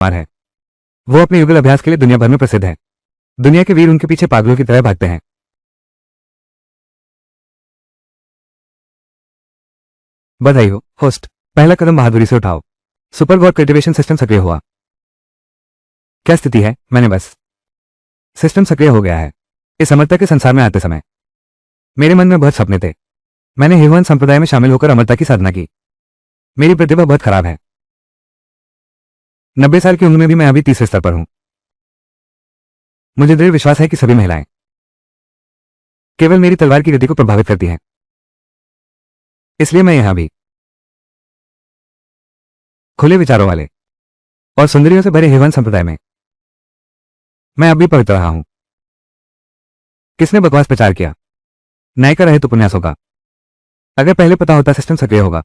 कुमार है। वो अपने युगल अभ्यास के लिए दुनिया भर में प्रसिद्ध है। दुनिया के वीर उनके पीछे पागलों की तरह भागते हैं। बधाई हो होस्ट। पहला कदम बहादुरी से उठाओ। सुपर गॉड कल्टीवेशन सिस्टम सक्रिय हुआ। क्या स्थिति है? मैंने बस सिस्टम सक्रिय हो गया है। इस अमरता के संसार में आते समय मेरे मन में बहुत सपने थे। मैंने हेवन संप्रदाय में शामिल होकर अमरता की साधना की। मेरी प्रतिभा बहुत खराब है। 90 साल की उम्र में भी मैं अभी तीसरे स्तर पर हूं। मुझे दृढ़ विश्वास है कि सभी महिलाएं केवल मेरी तलवार की गति को प्रभावित करती हैं। इसलिए मैं यहां भी खुले विचारों वाले और सुंदरियों से भरे हेवन संप्रदाय में मैं अब भी पवित्र रहा हूं। किसने बकवास प्रचार किया? न्याय का रहित उपन्यास होगा। अगर पहले पता होता सिस्टम सक्रिय होगा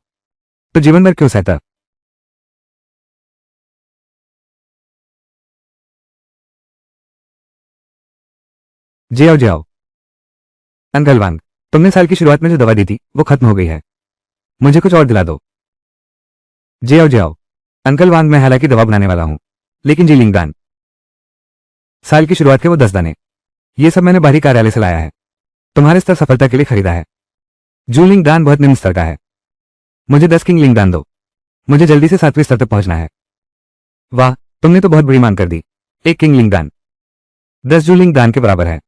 तो जीवन भर क्यों सहता? जी आओ। अंकल वांग, तुमने साल की शुरुआत में जो दवा दी थी वो खत्म हो गई है। मुझे कुछ और दिला दो। जी आओ। अंकल वांग, मैं हालांकि दवा बनाने वाला हूं, लेकिन जी लिंगदान साल की शुरुआत के वो 10 दाने, ये सब मैंने बाहरी कार्यालय से लाया है। तुम्हारे स्तर सफलता के लिए खरीदा है। जू लिंगदान बहुत निम्न स्तर का है। मुझे 10 किंग लिंगदान दो। मुझे जल्दी से 7वीं स्तर तक पहुंचना है। वाह, तुमने तो बहुत बुरी मांग कर दी। एक किंग लिंगदान 10 जू लिंगदान के बराबर है।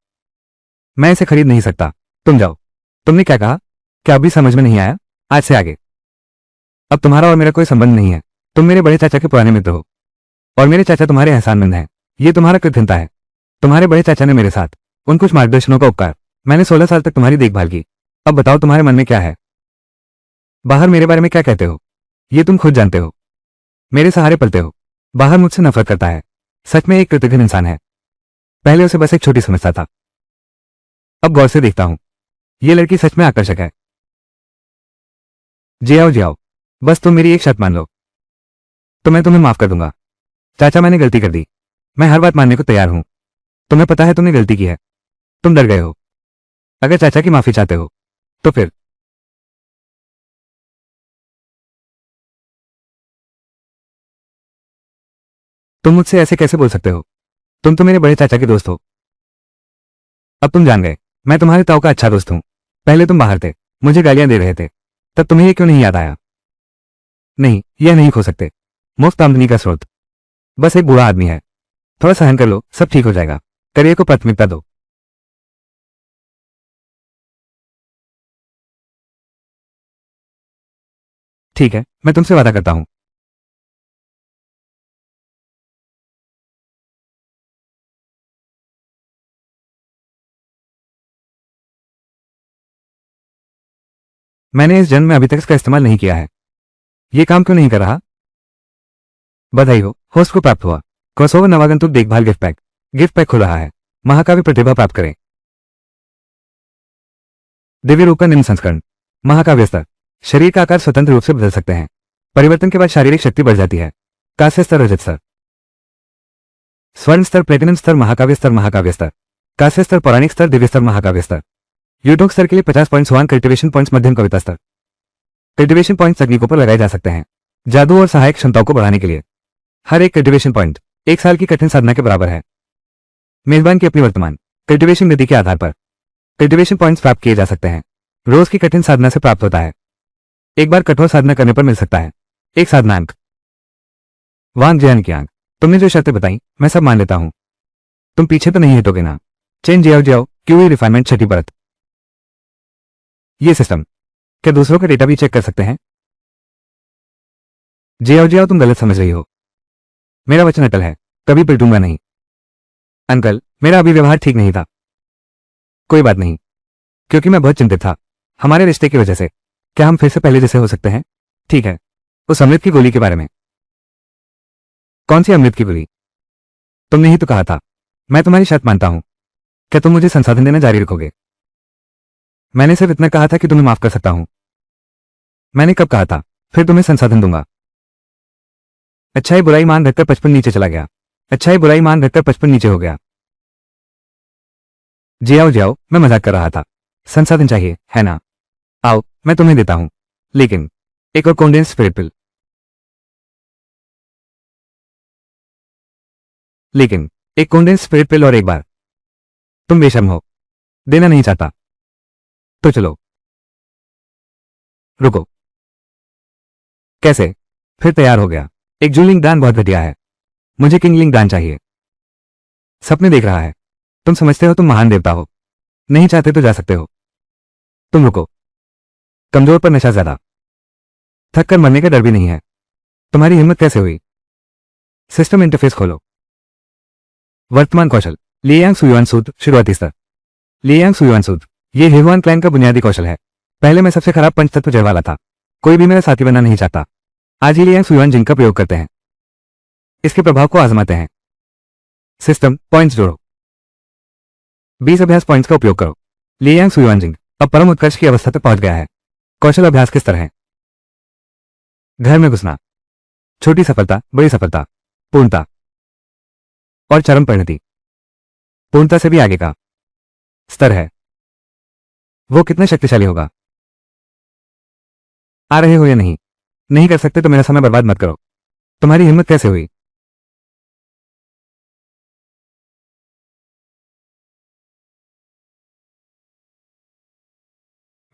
मैं इसे खरीद नहीं सकता। तुम जाओ। तुमने क्या कहा? क्या अभी समझ में नहीं आया? आज से आगे अब तुम्हारा और मेरा कोई संबंध नहीं है। तुम मेरे बड़े चाचा के पुराने मित्र हो और मेरे चाचा तुम्हारे एहसानमंद हैं। ये तुम्हारा कृतज्ञता है। तुम्हारे बड़े चाचा ने मेरे साथ उन कुछ मार्गदर्शनों का उपकार। मैंने 16 साल तक तुम्हारी देखभाल की। अब बताओ तुम्हारे मन में क्या है? बाहर मेरे बारे में क्या कहते हो ये तुम खुद जानते हो। मेरे सहारे पलते हो। बाहर मुझसे नफरत करता है। सच में एक कृतज्ञ इंसान है। पहले उसे बस एक छोटी समस्या था। अब गौर से देखता हूं, ये लड़की सच में आकर्षक है। जी आओ। बस तुम मेरी एक शर्त मान लो तो मैं तुम्हें माफ कर दूंगा। चाचा, मैंने गलती कर दी। मैं हर बात मानने को तैयार हूं। तुम्हें पता है तुमने गलती की है। तुम डर गए हो। अगर चाचा की माफी चाहते हो तो फिर तुम मुझसे ऐसे कैसे बोल सकते हो? तुम तो मेरे बड़े चाचा के दोस्त हो। अब तुम जान गए मैं तुम्हारे ताऊ का अच्छा दोस्त हूं। पहले तुम बाहर थे, मुझे गालियां दे रहे थे, तब तुम्हें ये क्यों नहीं याद आया? नहीं, यह नहीं खो सकते। मुफ्त आमदनी का स्रोत बस एक बूढ़ा आदमी है। थोड़ा सहन कर लो, सब ठीक हो जाएगा। करियर को प्राथमिकता दो। ठीक है, मैं तुमसे वादा करता हूं। मैंने इस जन्म में अभी तक इसका इस्तेमाल नहीं किया है। ये काम क्यों नहीं कर रहा? बधाई हो, होस्ट को प्राप्त हुआ क्रॉसओवर नवागंतुक देखभाल गिफ्ट पैक। गिफ्ट पैक खुल रहा है। महाकाव्य प्रतिभा प्राप्त करें। दिव्य रूप का निम्न संस्करण। महाकाव्य स्तर। शरीर का आकार स्वतंत्र रूप से बदल सकते हैं। परिवर्तन के बाद शारीरिक शक्ति बढ़ जाती है। कांस्य स्तर, रजत स्तर, स्वर्ण स्तर, प्लेटिनम स्तर, महाकाव्य स्तर, महाकाव्य स्तर, कांस्य स्तर, पौराणिक स्तर, दिव्य स्तर, महाकाव्य स्तर। यूटोक स्तर के लिए 50 पॉइंट्स, वन कल्टिवेशन पॉइंट्स, मध्यम कविता स्तर। कल्टिवेशन पॉइंट्स तकनीकों पर लगाए जा सकते हैं जादू और सहायक क्षमताओं को बढ़ाने के लिए। हर एक कल्टिवेशन पॉइंट 1 साल की कठिन साधना के बराबर है। मेजबान की अपनी वर्तमान कल्टिवेशन गति के आधार पर कल्टिवेशन पॉइंट्स प्राप्त किए जा सकते हैं। रोज की कठिन साधना से प्राप्त होता है। एक बार कठोर साधना करने पर मिल सकता है एक साधना अंक। वांग जैन की आंख। तुमने जो शर्तें बताई मैं सब मान लेता हूं। तुम पीछे तो नहीं हटोगे ना? चेन जियाओ क्यूई रिफाइनमेंट, छठी परत। ये सिस्टम क्या दूसरों का डेटा भी चेक कर सकते हैं? जियाओ, तुम गलत समझ रही हो। मेरा वचन अटल है, कभी पलटूंगा नहीं। अंकल, मेरा अभी व्यवहार ठीक नहीं था। कोई बात नहीं, क्योंकि मैं बहुत चिंतित था हमारे रिश्ते की वजह से। क्या हम फिर से पहले जैसे हो सकते हैं? ठीक है, उस अमृत की गोली के बारे में। कौन सी अमृत की गोली? तुमने ही तो कहा था। मैं तुम्हारी शर्त मानता हूं। क्या तुम मुझे संसाधन देना जारी रखोगे? मैंने सिर्फ इतना कहा था कि तुम्हें माफ कर सकता हूं। मैंने कब कहा था फिर तुम्हें संसाधन दूंगा? अच्छाई बुराई मान रखकर 55 नीचे चला गया। अच्छाई बुराई मान रखकर 55 नीचे हो गया। जियाओ, मैं मजाक कर रहा था। संसाधन चाहिए है ना? आओ, मैं तुम्हें देता हूं, लेकिन एक और कॉन्डेंस स्पिरिट पिल। लेकिन एक कॉन्डेंस स्पिरिट पिल और एक बार तुम बेशर्म हो, देना नहीं चाहता तो चलो। रुको, कैसे? फिर तैयार हो गया। एक जूलिंग दान बहुत घटिया है, मुझे किंगलिंग दान चाहिए। सपने देख रहा है। तुम समझते हो तुम महान देवता हो, नहीं चाहते तो जा सकते हो। तुम रुको, कमजोर पर नशा ज्यादा, थक कर मरने का डर भी नहीं है। तुम्हारी हिम्मत कैसे हुई? सिस्टम इंटरफेस खोलो। वर्तमान कौशल लियांग सुयुआन सूत्र, शुरुआती स्तर। लियांग सुयुआन सूत्र, ये हेहुआन क्लैन का बुनियादी कौशल है। पहले मैं सबसे खराब पंचतत्व जय वाला था, कोई भी मेरा साथी बनना नहीं चाहता। आज ही लियांग सुयुआन जिंग का प्रयोग करते हैं, इसके प्रभाव को आजमाते हैं। सिस्टम पॉइंट्स जोड़ो, 20 अभ्यास पॉइंट्स का उपयोग करो। लियांग सुयुआन जिंग अब परम उत्कर्ष की अवस्था तक पहुंच गया है। कौशल अभ्यास किस तरह है? घर में घुसना, छोटी सफलता, बड़ी सफलता, पूर्णता और चरम परिणति। पूर्णता से भी आगे का स्तर है। वो कितना शक्तिशाली होगा? आ रहे हो या नहीं? नहीं कर सकते तो मेरा समय बर्बाद मत करो। तुम्हारी हिम्मत कैसे हुई?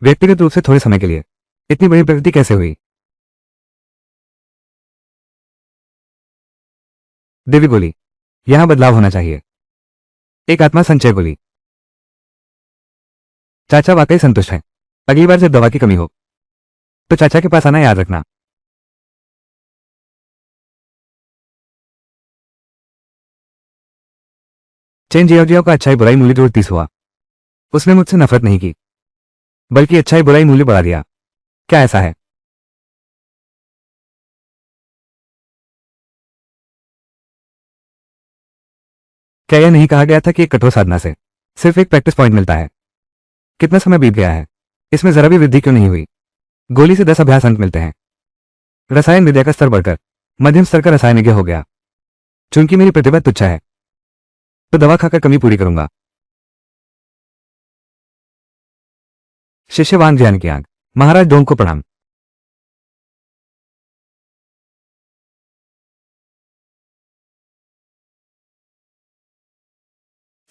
व्यक्तिगत रूप से थोड़े समय के लिए इतनी बड़ी प्रगति कैसे हुई? देवी गोली, यहां बदलाव होना चाहिए। एक आत्मा संचय गोली। चाचा वाकई संतुष्ट है। अगली बार जब दवा की कमी हो तो चाचा के पास आना याद रखना। चेन जियाओ का अच्छाई बुराई मूल्य जोड़ 30 हुआ। उसने मुझसे नफरत नहीं की, बल्कि अच्छाई बुराई मूल्य बढ़ा दिया। क्या ऐसा है? क्या यह नहीं कहा गया था कि एक कठोर साधना से सिर्फ एक प्रैक्टिस पॉइंट मिलता है? कितना समय बीत गया है, इसमें जरा भी वृद्धि क्यों नहीं हुई? गोली से 10 अभ्यास अंक मिलते हैं। रसायन विद्या का स्तर बढ़कर मध्यम स्तर का रसायनज्ञ हो गया। चूंकि मेरी प्रतिभा तुच्छ है तो दवा खाकर कमी पूरी करूंगा। शिष्य वांग ज्ञान की आंख, महाराज डोंग को प्रणाम।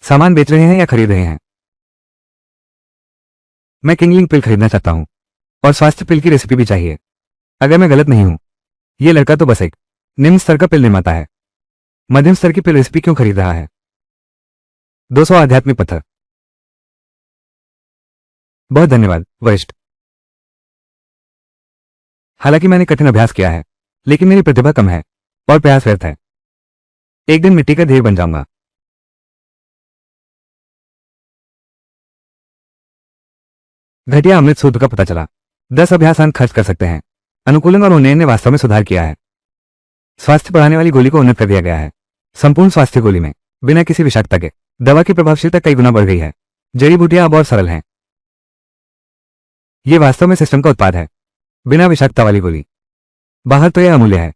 सामान बेच रहे हैं या खरीद रहे हैं? मैं किंगलिंग पिल खरीदना चाहता हूं और स्वास्थ्य पिल की रेसिपी भी चाहिए। अगर मैं गलत नहीं हूं, यह लड़का तो बस एक निम्न स्तर का पिल निर्माता है। मध्यम स्तर की पिल रेसिपी क्यों खरीद रहा है? 200 आध्यात्मिक पत्थर। बहुत धन्यवाद वरिष्ठ। हालांकि मैंने कठिन अभ्यास किया है, लेकिन मेरी प्रतिभा कम है और प्रयास व्यर्थ है। एक दिन मिट्टी का ढेर बन जाऊंगा। घटिया अमृत सूत्र का पता चला। 10 अभ्यास अंक खर्च कर सकते हैं। अनुकूलन और उन्नयन ने वास्तव में सुधार किया है। स्वास्थ्य बढ़ाने वाली गोली को उन्नत कर दिया गया है। संपूर्ण स्वास्थ्य गोली में बिना किसी विषाक्तता के दवा की प्रभावशीलता कई गुना बढ़ गई है। जड़ी बूटियां अब और सरल हैं। ये वास्तव में सिस्टम का उत्पाद है, बिना विषाक्तता वाली गोली। बाहर तो यह अमूल्य है।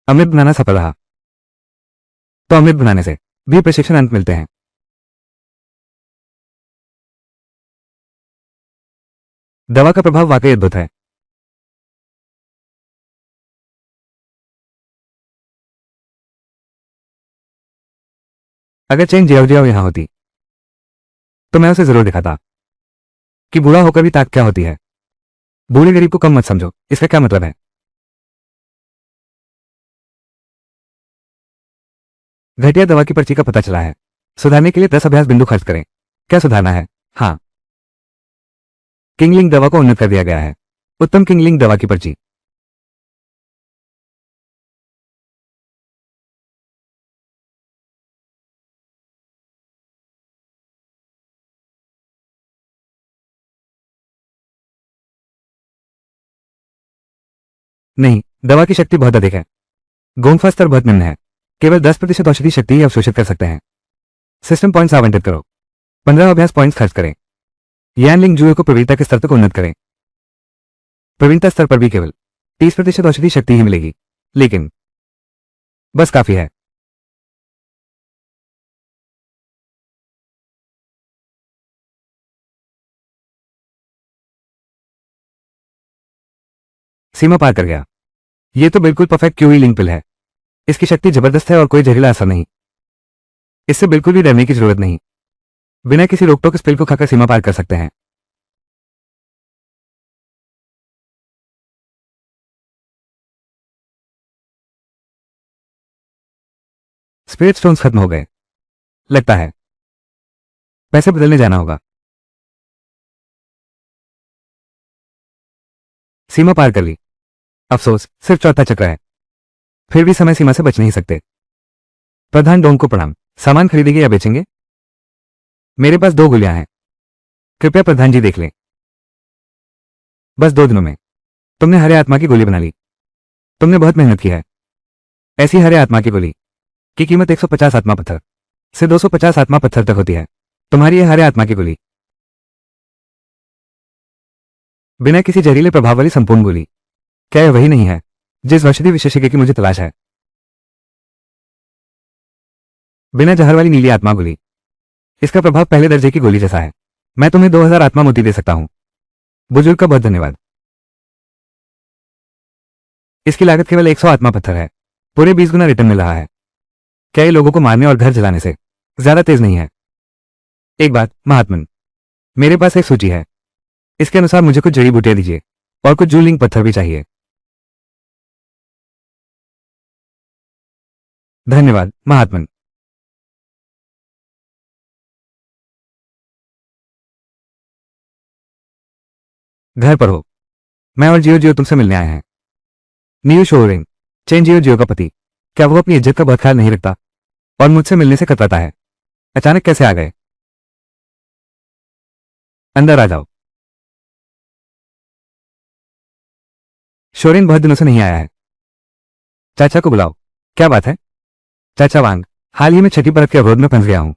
अमृत बनाना सफल रहा तो अमृत बनाने से भी प्रशिक्षण अंक मिलते हैं। दवा का प्रभाव वाकई अद्भुत है। अगर चेंग जियाओ यहां होती तो मैं उसे जरूर दिखाता कि बूढ़ा होकर भी ताकत क्या होती है। बूढ़े गरीब को कम मत समझो, इसका क्या मतलब है? घटिया दवा की पर्ची का पता चला है। सुधारने के लिए 10 अभ्यास बिंदु खर्च करें। क्या सुधारना है? हाँ, किंगलिंग दवा को उन्नत कर दिया गया है। उत्तम किंगलिंग दवा की पर्ची। नहीं, दवा की शक्ति बहुत अधिक है। गोंगफा स्तर बहुत निम्न है। केवल 10% औषधि शक्ति ही अवशोषित कर सकते हैं। सिस्टम पॉइंट्स आवंटित करो। 15 अभ्यास पॉइंट्स खर्च करें। यानलिंग जुए को प्रवीणता के स्तर तक उन्नत करें। प्रवीणता स्तर पर भी केवल 30% औषधि शक्ति ही मिलेगी। लेकिन बस काफी है। सीमा पार कर गया। ये तो बिल्कुल परफेक्ट क्यूई लिंक पिल है। इसकी शक्ति जबरदस्त है और कोई जहरीला असर नहीं। इससे बिल्कुल भी डरने की जरूरत नहीं। बिना किसी रोक टोक इस पिल को खाकर सीमा पार कर सकते हैं। स्पिरिट स्टोन्स खत्म हो गए। लगता है पैसे बदलने जाना होगा। सीमा पार कर ली। अफसोस सिर्फ चौथा चक्र है। फिर भी समय सीमा से बच नहीं सकते। प्रधान डोंग को प्रणाम। सामान खरीदेंगे या बेचेंगे? मेरे पास 2 गोलियां हैं। कृपया प्रधान जी देख लें। बस 2 दिनों में तुमने हरे आत्मा की गोली बना ली। तुमने बहुत मेहनत की है। ऐसी हरे आत्मा की गोली की कीमत 150 आत्मा पत्थर से 250 आत्मा पत्थर तक होती है। तुम्हारी यह हरे आत्मा की गोली बिना किसी जहरीले प्रभाव वाली संपूर्ण गोली, क्या यह वही नहीं है जिस औषधि विशेषज्ञ की मुझे तलाश है? बिना जहर वाली नीली आत्मा गोली। इसका प्रभाव पहले दर्जे की गोली जैसा है। मैं तुम्हें 2000 आत्मा मोती दे सकता हूं। बुजुर्ग का बहुत धन्यवाद। इसकी लागत केवल 100 आत्मा पत्थर है। पूरे 20 गुना रिटर्न मिल रहा है। क्या ये लोगों को मारने और घर जलाने से ज्यादा तेज नहीं है? एक बात महात्मन, मेरे पास एक सूची है। इसके अनुसार मुझे कुछ जड़ी बूटियां दीजिए और कुछ जूलिंग पत्थर भी चाहिए। धन्यवाद महात्मन। घर पर हो। मैं और जियो जियो तुमसे मिलने आए हैं। नियो शोरेन, चेन जियो जियो का पति। क्या वो अपनी इज्जत का बहुत ख्याल नहीं रखता और मुझसे मिलने से कतराता है? अचानक कैसे आ गए? अंदर आ जाओ। शोरेन बहुत दिनों से नहीं आया है। चाचा को बुलाओ। क्या बात है? चाचा वांग, हाल ही में छठी परत के अवरोध में फंस गया हूं।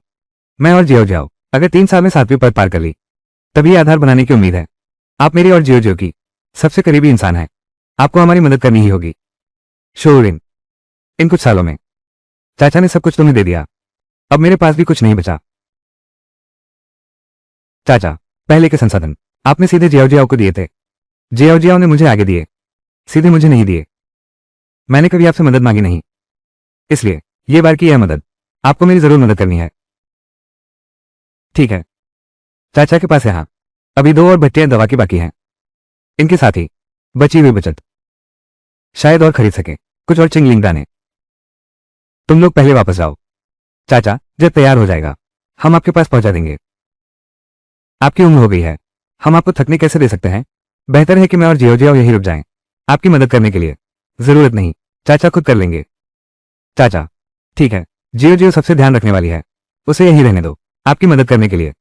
मैं और जियो जियो अगर 3 साल में 7वीं परत पार कर ली तभी आधार बनाने की उम्मीद है। आप मेरी और जियो जियो की सबसे करीबी इंसान हैं। आपको हमारी मदद करनी ही होगी। शोरेन, इन कुछ सालों में चाचा ने सब कुछ तुम्हें दे दिया। अब मेरे पास भी कुछ नहीं बचा। चाचा, पहले के संसाधन आपने सीधे जियाओ जियाओ को दिए थे। जियाओ जियाओ ने मुझे आगे दिए, सीधे मुझे नहीं दिए। मैंने कभी आपसे मदद मांगी नहीं, इसलिए ये बार की यह मदद आपको मेरी जरूर मदद करनी है। ठीक है। चाचा के पास यहां अभी 2 और भट्टियां दवा की बाकी हैं। इनके साथ ही बची हुई बचत शायद और खरीद सके कुछ और चिंगलिंग दाने। तुम लोग पहले वापस जाओ। चाचा जब तैयार हो जाएगा हम आपके पास पहुंचा देंगे। आपकी उम्र हो गई है, हम आपको थकने कैसे दे सकते हैं? बेहतर है कि मैं और जियो जियो यही रुक जाएं। आपकी मदद करने के लिए जरूरत नहीं, चाचा खुद कर लेंगे। चाचा, ठीक है। जियो जियो सबसे ध्यान रखने वाली है, उसे यही रहने दो आपकी मदद करने के लिए।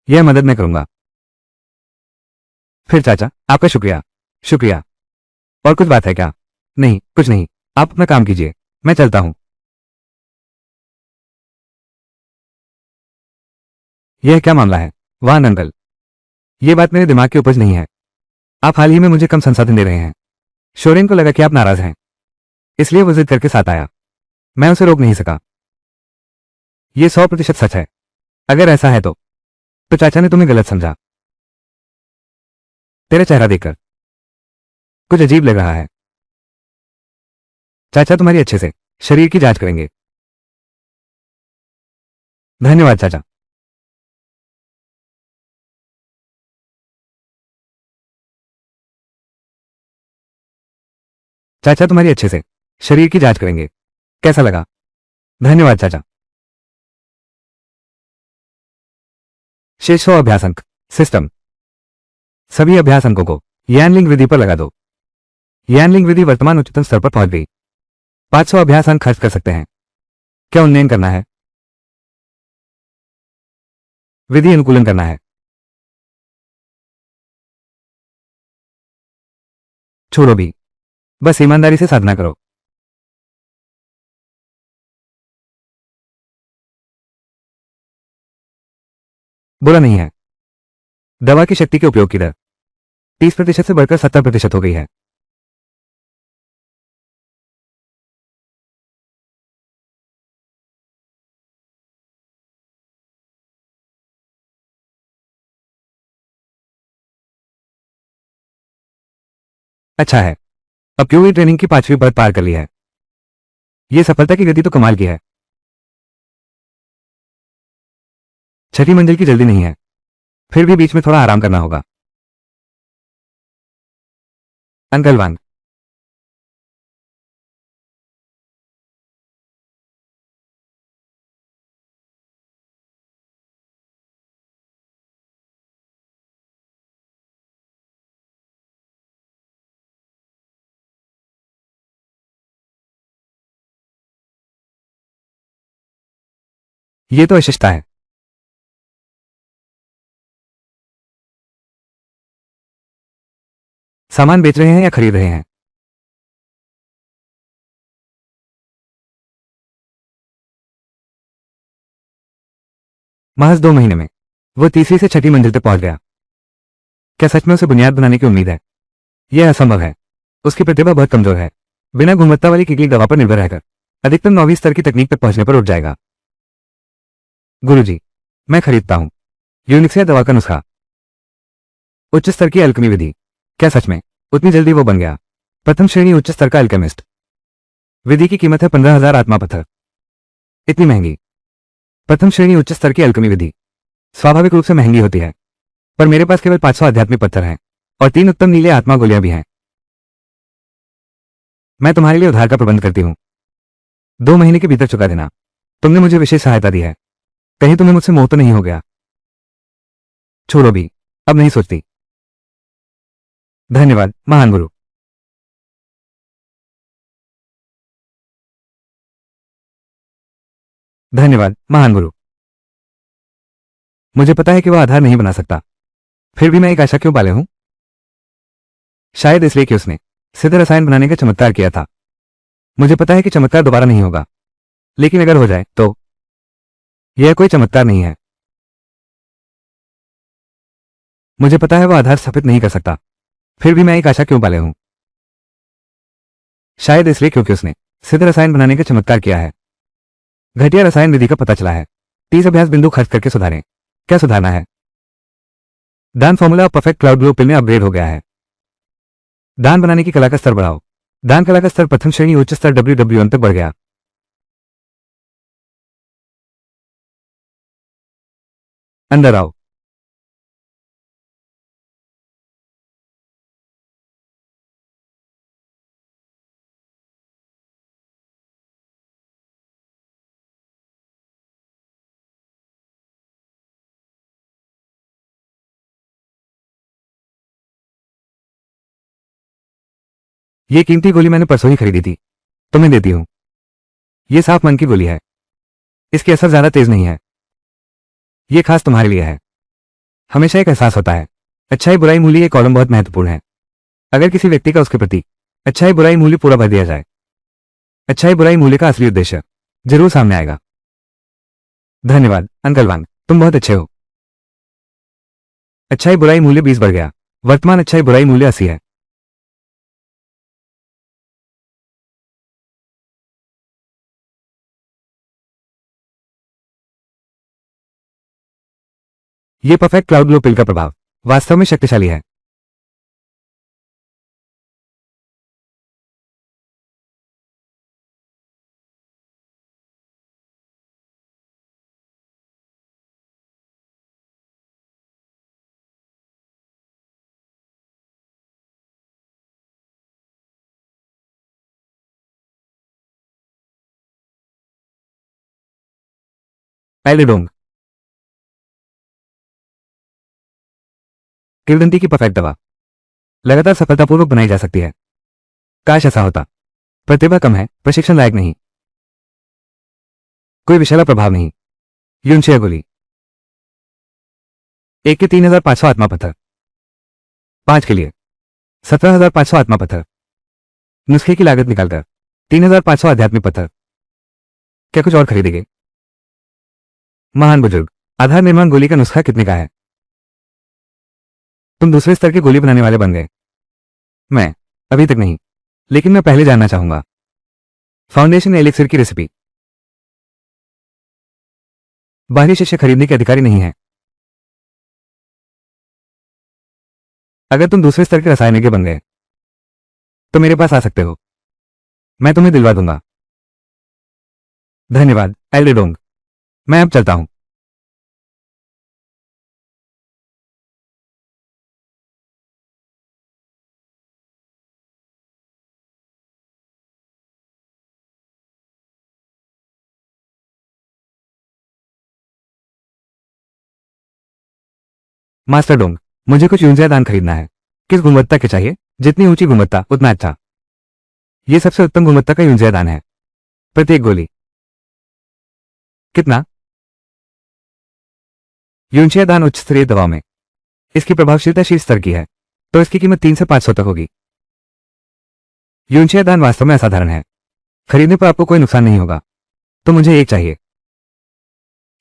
यह मदद मैं करूंगा। फिर चाचा आपका शुक्रिया। शुक्रिया। और कुछ बात है क्या? नहीं कुछ नहीं, आप अपना काम कीजिए, मैं चलता हूं। यह क्या मामला है वाहन अंकल? यह बात मेरे दिमाग की उपज नहीं है। आप हाल ही में मुझे कम संसाधन दे रहे हैं। शोरेन को लगा कि आप नाराज हैं, इसलिए वो जिद करके साथ आया। मैं उसे रोक नहीं सका। यह 100% सच है। अगर ऐसा है तो चाचा ने तुम्हें गलत समझा। तेरा चेहरा देखकर कुछ अजीब लग रहा है। चाचा तुम्हारी अच्छे से शरीर की जांच करेंगे। धन्यवाद चाचा। चाचा तुम्हारी अच्छे से शरीर की जांच करेंगे। कैसा लगा? धन्यवाद चाचा। शेष 100 अभ्यास अंक सिस्टम। सभी अभ्यास अंकों को यानलिंग विधि पर लगा दो। यानलिंग विधि वर्तमान उच्चतम स्तर पर पहुंच गई। 500 अभ्यास अंक खर्च कर सकते हैं। क्या उन्नयन करना है? विधि अनुकूलन करना है। छोड़ो भी, बस ईमानदारी से साधना करो। बुरा नहीं है। दवा की शक्ति के उपयोग की दर 30% से बढ़कर 70% हो गई है। अच्छा है। अब क्यूई ट्रेनिंग की 5वीं परत पार कर ली है। यह सफलता की गति तो कमाल की है। छठी मंजिल की जल्दी नहीं है, फिर भी बीच में थोड़ा आराम करना होगा। अंकल वांग, ये तो अशिष्टता है। सामान बेच रहे हैं या खरीद रहे हैं? महज 2 महीने में वो तीसरी से छठी मंजिल तक पहुंच गया। क्या सच में उसे बुनियाद बनाने की उम्मीद है? यह असंभव है। उसकी प्रतिभा बहुत कमजोर है। बिना गुणवत्ता वाली कीकी दवा पर निर्भर रहकर अधिकतम 9वीं स्तर की तकनीक तक पहुंचने पर उठ जाएगा। गुरुजी, मैं खरीदता हूं। यूनिक्सिया दवा का नुस्खा, उच्च स्तर की अल्केमी विधि। क्या सच में उतनी जल्दी वो बन गया प्रथम श्रेणी उच्च स्तर का अल्केमिस्ट? विधि की कीमत है 15,000 आत्मा पत्थर। इतनी महंगी? प्रथम श्रेणी उच्च स्तर की अल्केमी विधि स्वाभाविक रूप से महंगी होती है, पर मेरे पास केवल 500 आध्यात्मिक पत्थर हैं और 3 उत्तम नीले आत्मा गोलियां भी हैं। मैं तुम्हारे लिए उधार का प्रबंध करती हूं। 2 महीने के भीतर चुका देना। तुमने मुझे विशेष सहायता दी है, कहीं तुम्हें मुझसे मोह तो नहीं हो गया? छोड़ो भी, अब नहीं सोचती। धन्यवाद महान गुरु। धन्यवाद महान गुरु। मुझे पता है कि वह आधार नहीं बना सकता, फिर भी मैं एक आशा क्यों पाले हूं? शायद इसलिए कि उसने सिद्ध रसायन बनाने का चमत्कार किया था। मुझे पता है कि चमत्कार दोबारा नहीं होगा, लेकिन अगर हो जाए तो? यह कोई चमत्कार नहीं है। मुझे पता है वह आधार स्थापित नहीं कर सकता, फिर भी मैं एक आशा क्यों पाले हूं? शायद इसलिए क्योंकि उसने सिद्ध रसायन बनाने का चमत्कार किया है। घटिया रसायन विधि का पता चला है। 30 अभ्यास बिंदु खर्च करके सुधारें। क्या सुधारना है? दान formula perfect cloud blue pill में अपग्रेड हो गया है। दान बनाने की कला का स्तर बढ़ाओ। दान कला का स्तर प्रथम श्रेणी उच्च स्तर WWM तक बढ़ गया। अंदर आओ। ये कीमती गोली मैंने परसों ही खरीदी थी, तुम्हें देती हूं। ये साफ मन की गोली है। इसकी असर ज्यादा तेज नहीं है। ये खास तुम्हारे लिए है। हमेशा एक एहसास होता है, अच्छाई बुराई मूल्य ये कॉलम बहुत महत्वपूर्ण है। अगर किसी व्यक्ति का उसके प्रति अच्छाई बुराई मूल्य पूरा भर दिया जाए, अच्छाई बुराई मूल्य का असली उद्देश्य जरूर सामने आएगा। धन्यवाद अंकल वांग, तुम बहुत अच्छे हो। अच्छाई बुराई मूल्य 20 बढ़ गया। वर्तमान अच्छाई बुराई मूल्य 80 है। ये परफेक्ट क्लाउड ग्लो पिल का प्रभाव वास्तव में शक्तिशाली है। एल्डेडोंग, किवदंती की परफेक्ट दवा लगातार सफलतापूर्वक बनाई जा सकती है। काश ऐसा होता। प्रतिभा कम है, प्रशिक्षण लायक नहीं, कोई विषैला प्रभाव नहीं। यूनशिया गोली, 1 के 3,500 आत्मा पत्थर, 5 के लिए 17,500 आत्मा पत्थर। नुस्खे की लागत निकालकर 3,500 आध्यात्मिक पत्थर। क्या कुछ और खरीदेंगे? महान बुजुर्ग, आधार निर्माण गोली का नुस्खा कितने का है? तुम दूसरे स्तर के गोली बनाने वाले बन गए। मैं अभी तक नहीं, लेकिन मैं पहले जानना चाहूंगा फाउंडेशन एलिक्सिर की रेसिपी। बाहरी शिष्य खरीदने के अधिकारी नहीं है। अगर तुम दूसरे स्तर के रसायनज्ञ बन गए तो मेरे पास आ सकते हो, मैं तुम्हें दिलवा दूंगा। धन्यवाद एल्डेडोंग, मैं अब चलता हूं। मास्टर डोंग, मुझे कुछ यूंजिया दान खरीदना है। किस गुणवत्ता के चाहिए? जितनी ऊंची गुणवत्ता उतना अच्छा। ये सबसे उत्तम गुणवत्ता का यूंजिया दान है। प्रत्येक गोली कितना? यूंजिया दान उच्च स्तरीय दवाओं में इसकी प्रभावशीलता शीर्ष स्तर की है, तो इसकी कीमत 3 से 500 तक होगी। यूंजिया दान वास्तव में असाधारण है। खरीदने पर आपको कोई नुकसान नहीं होगा, तो मुझे एक चाहिए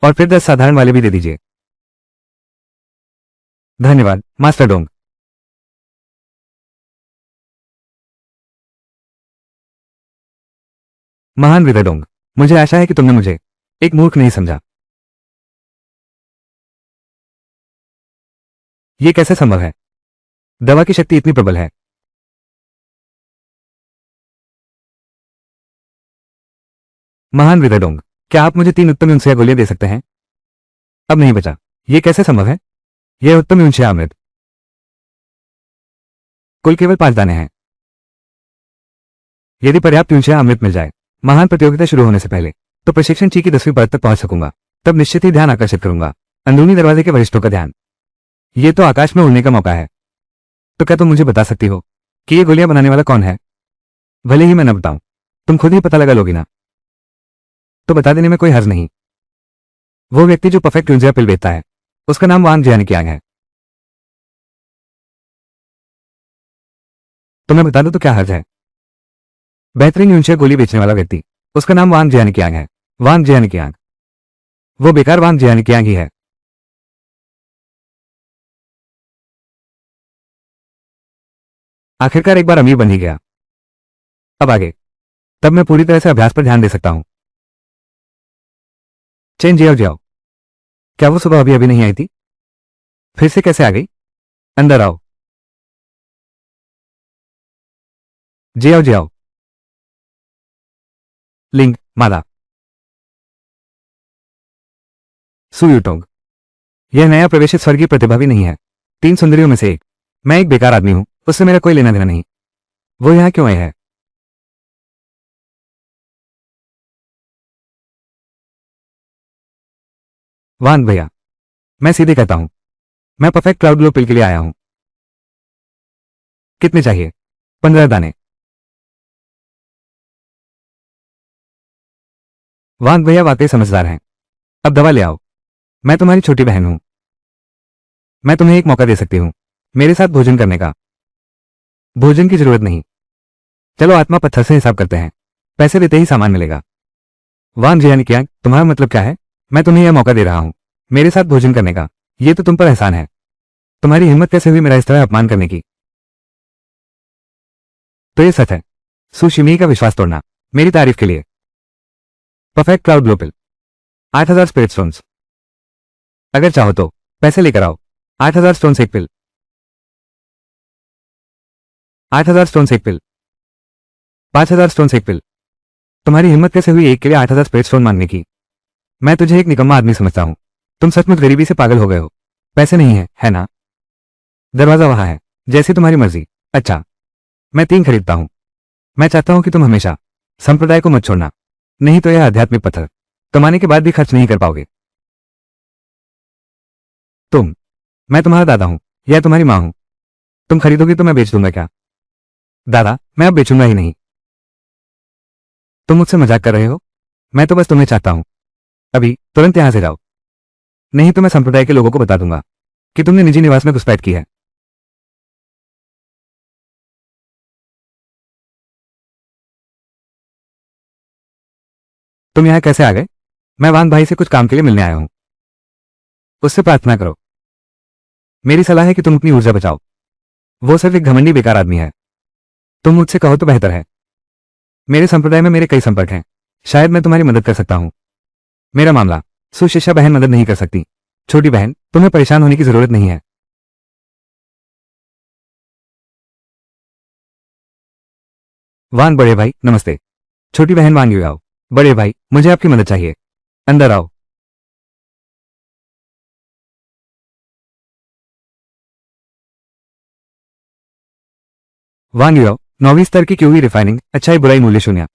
और फिर 10 साधारण वाले भी दे दीजिए। धन्यवाद मास्टर डोंग। महान विदडोंग, मुझे आशा है कि तुमने मुझे एक मूर्ख नहीं समझा। यह कैसे संभव है? दवा की शक्ति इतनी प्रबल है। महान विदडोंग, क्या आप मुझे 3 उत्तम यूंशिया गोलियां दे सकते हैं? अब नहीं बचा। यह कैसे संभव है? यह उत्तम यूंशिया अमृत कुल केवल 5 दाने हैं। यदि पर्याप्त यूंशिया अमृत मिल जाए महान प्रतियोगिता शुरू होने से पहले, तो प्रशिक्षण ची की 10वीं परत तक पहुंच सकूंगा। तब निश्चित ही ध्यान आकर्षित करूंगा, अंदरूनी दरवाजे के वरिष्ठों का ध्यान। यह तो आकाश में उड़ने का मौका है। तो क्या तुम मुझे बता सकती हो कि ये गोलियां बनाने वाला कौन है? भले ही मैं न बताऊं, तुम खुद ही पता लगा लोगी ना। तो बता देने में कोई हर्ज नहीं। वो व्यक्ति जो परफेक्ट यूंजिया पिल बेचता है, उसका नाम वांग जियानिकियांग है। तो मैं बता दूं तो क्या हर्ज है? बेहतरीन यूंशिया गोली बेचने वाला व्यक्ति, उसका नाम वांग जियानिकियांग है। वांग जियानिकियांग, वो बेकार वांग जियानिकियांग ही है। आखिरकार एक बार अमीर बन ही गया। अब आगे, तब मैं पूरी तरह से अभ्यास पर ध्यान दे सकता हूं। चेन जियाओ जियाओ, क्या वो सुबह अभी अभी नहीं आई थी? फिर से कैसे आ गई? अंदर आओ। Jiao Jiao. लिंग मादा सुयुटोंग, यह नया प्रवेशित स्वर्गीय प्रतिभा भी नहीं है। 3 सुंदरियों में से एक। मैं एक बेकार आदमी हूं, उससे मेरा कोई लेना देना नहीं। वो यहां क्यों आई है? वांग भैया, मैं सीधे कहता हूं, मैं परफेक्ट क्लाउड ग्लो पिल के लिए आया हूं। कितने चाहिए? 15 दाने। वांग भैया वाकई समझदार हैं। अब दवा ले आओ। मैं तुम्हारी छोटी बहन हूं। मैं तुम्हें एक मौका दे सकती हूं मेरे साथ भोजन करने का। भोजन की जरूरत नहीं। चलो आत्मा पत्थर से हिसाब करते हैं। पैसे देते ही सामान मिलेगा। वांग जियान क्या, तुम्हारा मतलब क्या है? मैं तुम्हें यह मौका दे रहा हूं मेरे साथ भोजन करने का। यह तो तुम पर एहसान है। तुम्हारी हिम्मत कैसे हुई मेरा इस तरह अपमान करने की? तो ये सच है। सुशिमी का विश्वास तोड़ना मेरी तारीफ के लिए। परफेक्ट क्लाउड ग्लोपिल 8000 स्पिरिट स्टोन्स। अगर चाहो तो पैसे लेकर आओ। 8000 स्टोन्स एक पिल। 8000 स्टोन्स एक पिल। 5000 स्टोन्स एक पिल। तुम्हारी हिम्मत कैसे हुई एक के लिए 8000 स्पिरिट स्टोन मांगने की? मैं तुझे एक निकम्मा आदमी समझता हूं। तुम सचमुच गरीबी से पागल हो गए हो। पैसे नहीं है ना? दरवाजा वहां है, जैसी तुम्हारी मर्जी। अच्छा, मैं 3 खरीदता हूं। मैं चाहता हूं कि तुम हमेशा संप्रदाय को मत छोड़ना, नहीं तो यह आध्यात्मिक पत्थर कमाने के बाद भी खर्च नहीं कर पाओगे। तुम मैं तुम्हारा दादा हूं या तुम्हारी मां हूं? तुम खरीदोगे तो मैं बेच दूंगा क्या? दादा, मैं अब बेचूंगा ही नहीं। तुम मुझसे मजाक कर रहे हो? मैं तो बस तुम्हें चाहता हूं। अभी तुरंत यहां से जाओ, नहीं तो मैं संप्रदाय के लोगों को बता दूंगा कि तुमने निजी निवास में घुसपैठ की है। तुम यहां कैसे आ गए? मैं वांग भाई से कुछ काम के लिए मिलने आया हूं। उससे प्रार्थना करो। मेरी सलाह है कि तुम अपनी ऊर्जा बचाओ। वो सिर्फ एक घमंडी बेकार आदमी है। तुम मुझसे कहो तो बेहतर है। मेरे संप्रदाय में मेरे कई संपर्क हैं, शायद मैं तुम्हारी मदद कर सकता हूं। मेरा मामला, सुशिक्षा बहन मदद नहीं कर सकती। छोटी बहन, तुम्हें परेशान होने की जरूरत नहीं है। वांग बड़े भाई नमस्ते। छोटी बहन वांग यू आओ। बड़े भाई, मुझे आपकी मदद चाहिए। अंदर आओ। वांग यू आओ। 9वीं स्तर की क्यूवी रिफाइनिंग, अच्छाई बुराई मूल्य शून्य।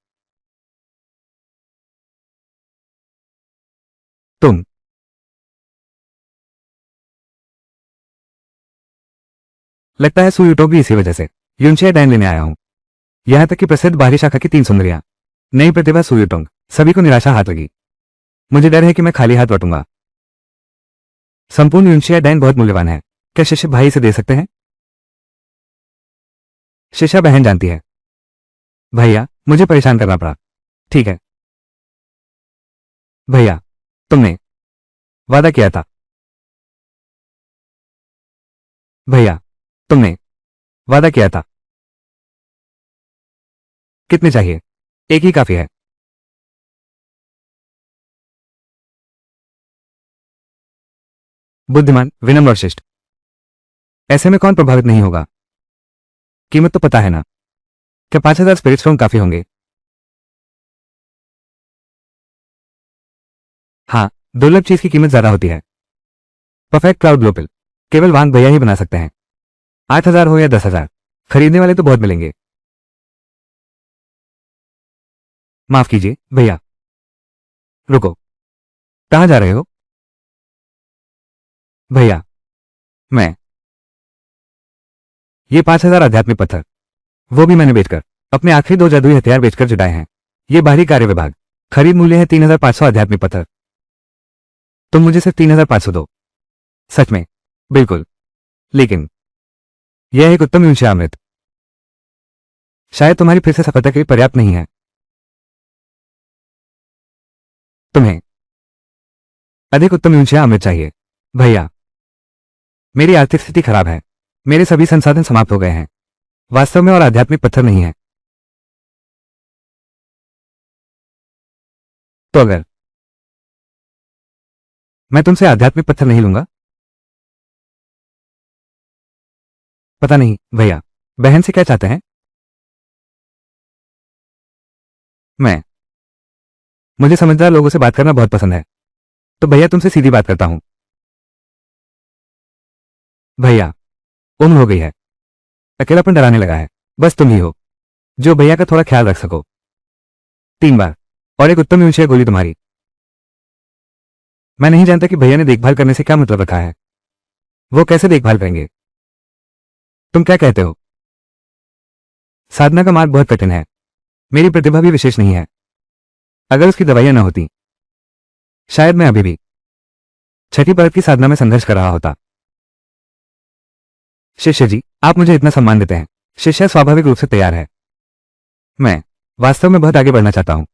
तुम लगता है सुयुटो भी इसी वजह से यूनशिया डैन लेने आया हूं। यहां तक कि प्रसिद्ध बाहरी शाखा की 3 सुंदरियां। नई प्रतिभा सुयुटोंग, सभी को निराशा हाथ लगी। मुझे डर है कि मैं खाली हाथ लौटूंगा। संपूर्ण यूनशिया डैन बहुत मूल्यवान है। क्या शिष्य भाई इसे दे सकते हैं? शिष्या बहन जानती है। भैया, मुझे परेशान करना पड़ा। ठीक है भैया, तुमने वादा किया था। भैया, तुमने वादा किया था। कितने चाहिए? एक ही काफी है। बुद्धिमान, विनम्र और शिष्ट। ऐसे में कौन प्रभावित नहीं होगा? कीमत तो पता है ना। क्या 5,000 स्पिरिट स्टोन काफी होंगे? हाँ, दुर्लभ चीज की कीमत ज्यादा होती है। परफेक्ट क्लाउड ग्लोपिल केवल वांग भैया ही बना सकते हैं। 8,000 हो या 10,000, खरीदने वाले तो बहुत मिलेंगे। माफ कीजिए भैया। रुको, कहाँ जा रहे हो? भैया, मैं ये 5,000 आध्यात्मिक पत्थर, वो भी मैंने बेचकर, अपने आखिरी 2 जादुई हथियार बेचकर जुटाए हैं। ये बाहरी कार्य विभाग, खरीद मूल्य है 3,500 आध्यात्मिक पत्थर। तुम मुझे सिर्फ 3,500 दो। सच में? बिल्कुल। लेकिन यह एक उत्तम यूनशिया अमृत शायद तुम्हारी फिर से सफलता के लिए पर्याप्त नहीं है। तुम्हें अधिक उत्तम यूनशिया अमृत चाहिए। भैया, मेरी आर्थिक स्थिति खराब है। मेरे सभी संसाधन समाप्त हो गए हैं। वास्तव में और आध्यात्मिक पत्थर नहीं है। तो अगर मैं तुमसे आध्यात्मिक पत्थर नहीं लूंगा? पता नहीं भैया, बहन से क्या चाहते हैं? मैं मुझे समझदार लोगों से बात करना बहुत पसंद है। तो भैया तुमसे सीधी बात करता हूं। भैया, उम्र हो गई है। अकेलापन डराने लगा है। बस तुम ही हो जो भैया का थोड़ा ख्याल रख सको। 3 बार और एक उत्तम यूनशिया गोली तुम्हारी। मैं नहीं जानता कि भैया ने देखभाल करने से क्या मतलब रखा है। वो कैसे देखभाल करेंगे? तुम क्या कहते हो? साधना का मार्ग बहुत कठिन है। मेरी प्रतिभा भी विशेष नहीं है। अगर उसकी दवाइयां न होती, शायद मैं अभी भी छठी परत की साधना में संघर्ष कर रहा होता। शिष्य जी, आप मुझे इतना सम्मान देते हैं। शिष्य स्वाभाविक रूप से तैयार है। मैं वास्तव में बहुत आगे बढ़ना चाहता हूं।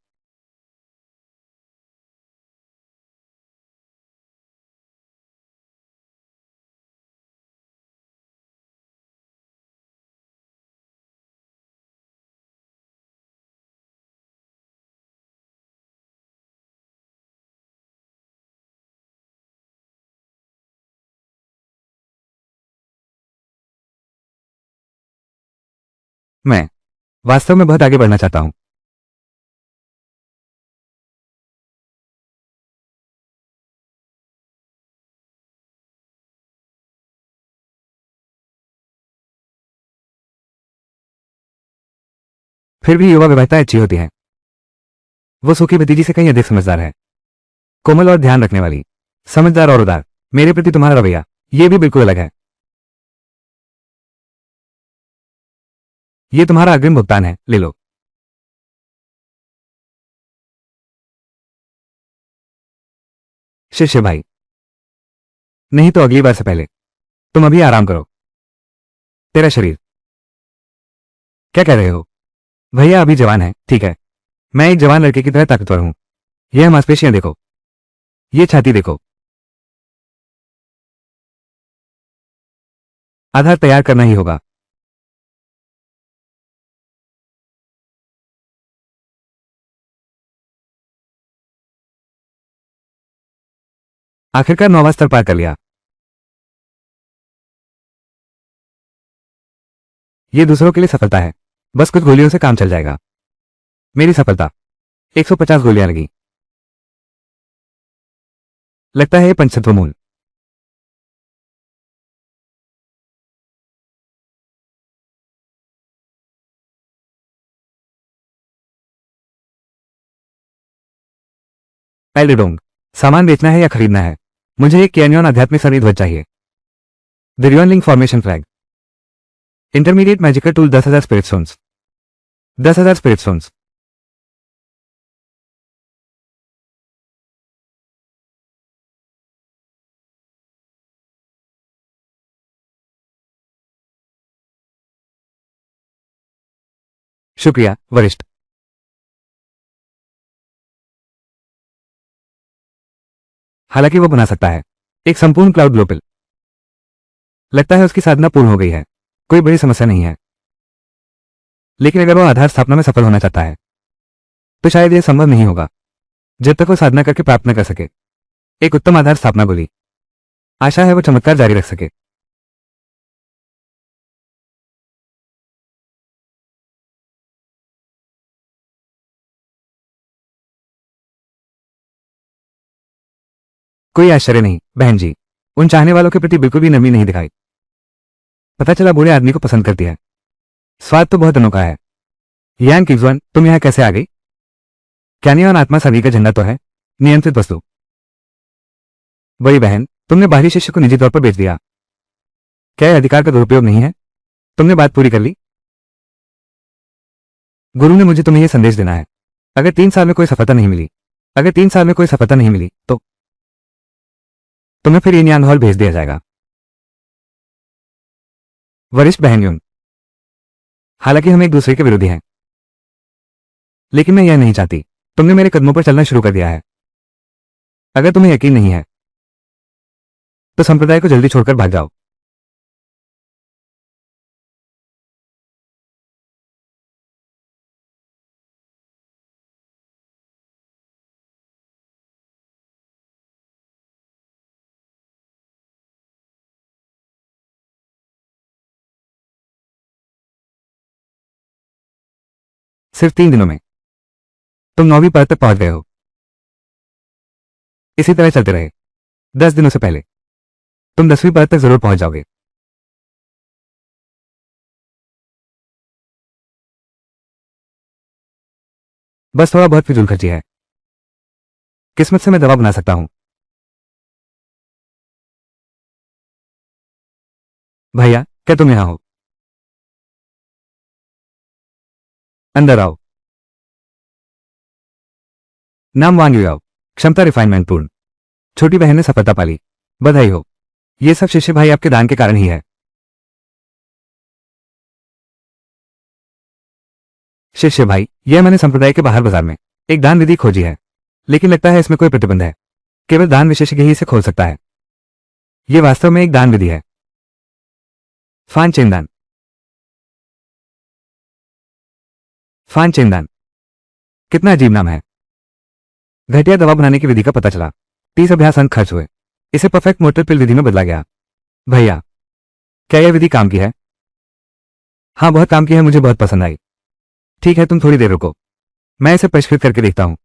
मैं वास्तव में बहुत आगे बढ़ना चाहता हूं। फिर भी युवा विवाहिताएं अच्छी होती हैं। वो सुखी भतीजी से कहीं अधिक समझदार है। कोमल और ध्यान रखने वाली, समझदार और उदार। मेरे प्रति तुम्हारा रवैया, ये भी बिल्कुल अलग है। ये तुम्हारा अग्रिम भुगतान है, ले लो। शिष्य भाई, नहीं तो अगली बार से पहले तुम अभी आराम करो। तेरा शरीर, क्या कह रहे हो? भैया अभी जवान है, ठीक है। मैं एक जवान लड़के की तरह ताकतवर हूं। यह मांसपेशियां देखो, ये छाती देखो। आधार तैयार करना ही होगा। आखिरकार 9वां स्तर पार कर लिया। ये दूसरों के लिए सफलता है। बस कुछ गोलियों से काम चल जाएगा। मेरी सफलता। 150 गोलियां लगी। लगता है ये पंचतत्व मूल। एल्डेडोंग। सामान बेचना है या खरीदना है? मुझे एक कैनियन आध्यात्मिक संध्वज चाहिए। दिरियन link formation flag. Intermediate magical tool 10,000 spirit stones. 10,000 spirit stones. शुक्रिया वरिष्ठ। हालांकि वो बना सकता है एक संपूर्ण क्लाउड ग्लोपिल। लगता है उसकी साधना पूर्ण हो गई है। कोई बड़ी समस्या नहीं है। लेकिन अगर वो आधार स्थापना में सफल होना चाहता है तो शायद यह संभव नहीं होगा जब तक वो साधना करके प्राप्त न कर सके एक उत्तम आधार स्थापना गोली। आशा है वो चमत्कार जारी रख सके। कोई आश्चर्य नहीं बहन जी। उन चाहने वालों के प्रति बिल्कुल भी नमी नहीं दिखाई। पता चला बूढ़े आदमी को पसंद करती है। स्वाद तो बहुत अनोखा है। यांग किग्जवान तुम यहां कैसे आ गई? कैनियन आत्मा सभी का झंडा तो है। नियंत्रित वस्तु। बड़ी बहन तुमने बाहरी शिष्य को निजी तौर पर बेच दिया। क्या यह अधिकार का दुरुपयोग नहीं है? तुमने बात पूरी कर ली। गुरु ने मुझे तुम्हें यह संदेश देना है। अगर 3 साल में कोई सफलता नहीं मिली अगर 3 साल में कोई सफलता नहीं मिली तो तुम्हें फिर इन हॉल भेज दिया जाएगा। वरिष्ठ बहन यून। हालांकि हम एक दूसरे के विरोधी हैं लेकिन मैं यह नहीं चाहती। तुमने मेरे कदमों पर चलना शुरू कर दिया है। अगर तुम्हें यकीन नहीं है तो संप्रदाय को जल्दी छोड़कर भाग जाओ। सिर्फ 3 दिनों में तुम 9वीं परत तक पहुंच गए हो। इसी तरह चलते रहे 10 दिनों से पहले तुम 10वीं परत तक जरूर पहुंच जाओगे। बस थोड़ा बहुत फिजूल खर्ची है। किस्मत से मैं दवा बना सकता हूं। भैया क्या तुम यहां हो? अंदर आओ। नाम वांग युआओ। क्षमता रिफाइनमेंट पूर्ण। छोटी बहन ने सफलता पाली। बधाई हो। ये सब शिष्य भाई आपके दान के कारण ही है। शिष्य भाई यह मैंने संप्रदाय के बाहर बाजार में एक दान विधि खोजी है लेकिन लगता है इसमें कोई प्रतिबंध है। केवल दान विशेषज्ञ ही इसे खोल सकता है। यह वास्तव में एक दान विधि है। फान चेंदान। फान चेंदान। कितना अजीब नाम है। घटिया दवा बनाने की विधि का पता चला। 30 अभ्यास अंक खर्च हुए। इसे परफेक्ट मोटर पिल विधि में बदला गया। भैया क्या यह विधि काम की है? हाँ बहुत काम की है। मुझे बहुत पसंद आई। ठीक है तुम थोड़ी देर रुको। मैं इसे परिष्कृत करके देखता हूं।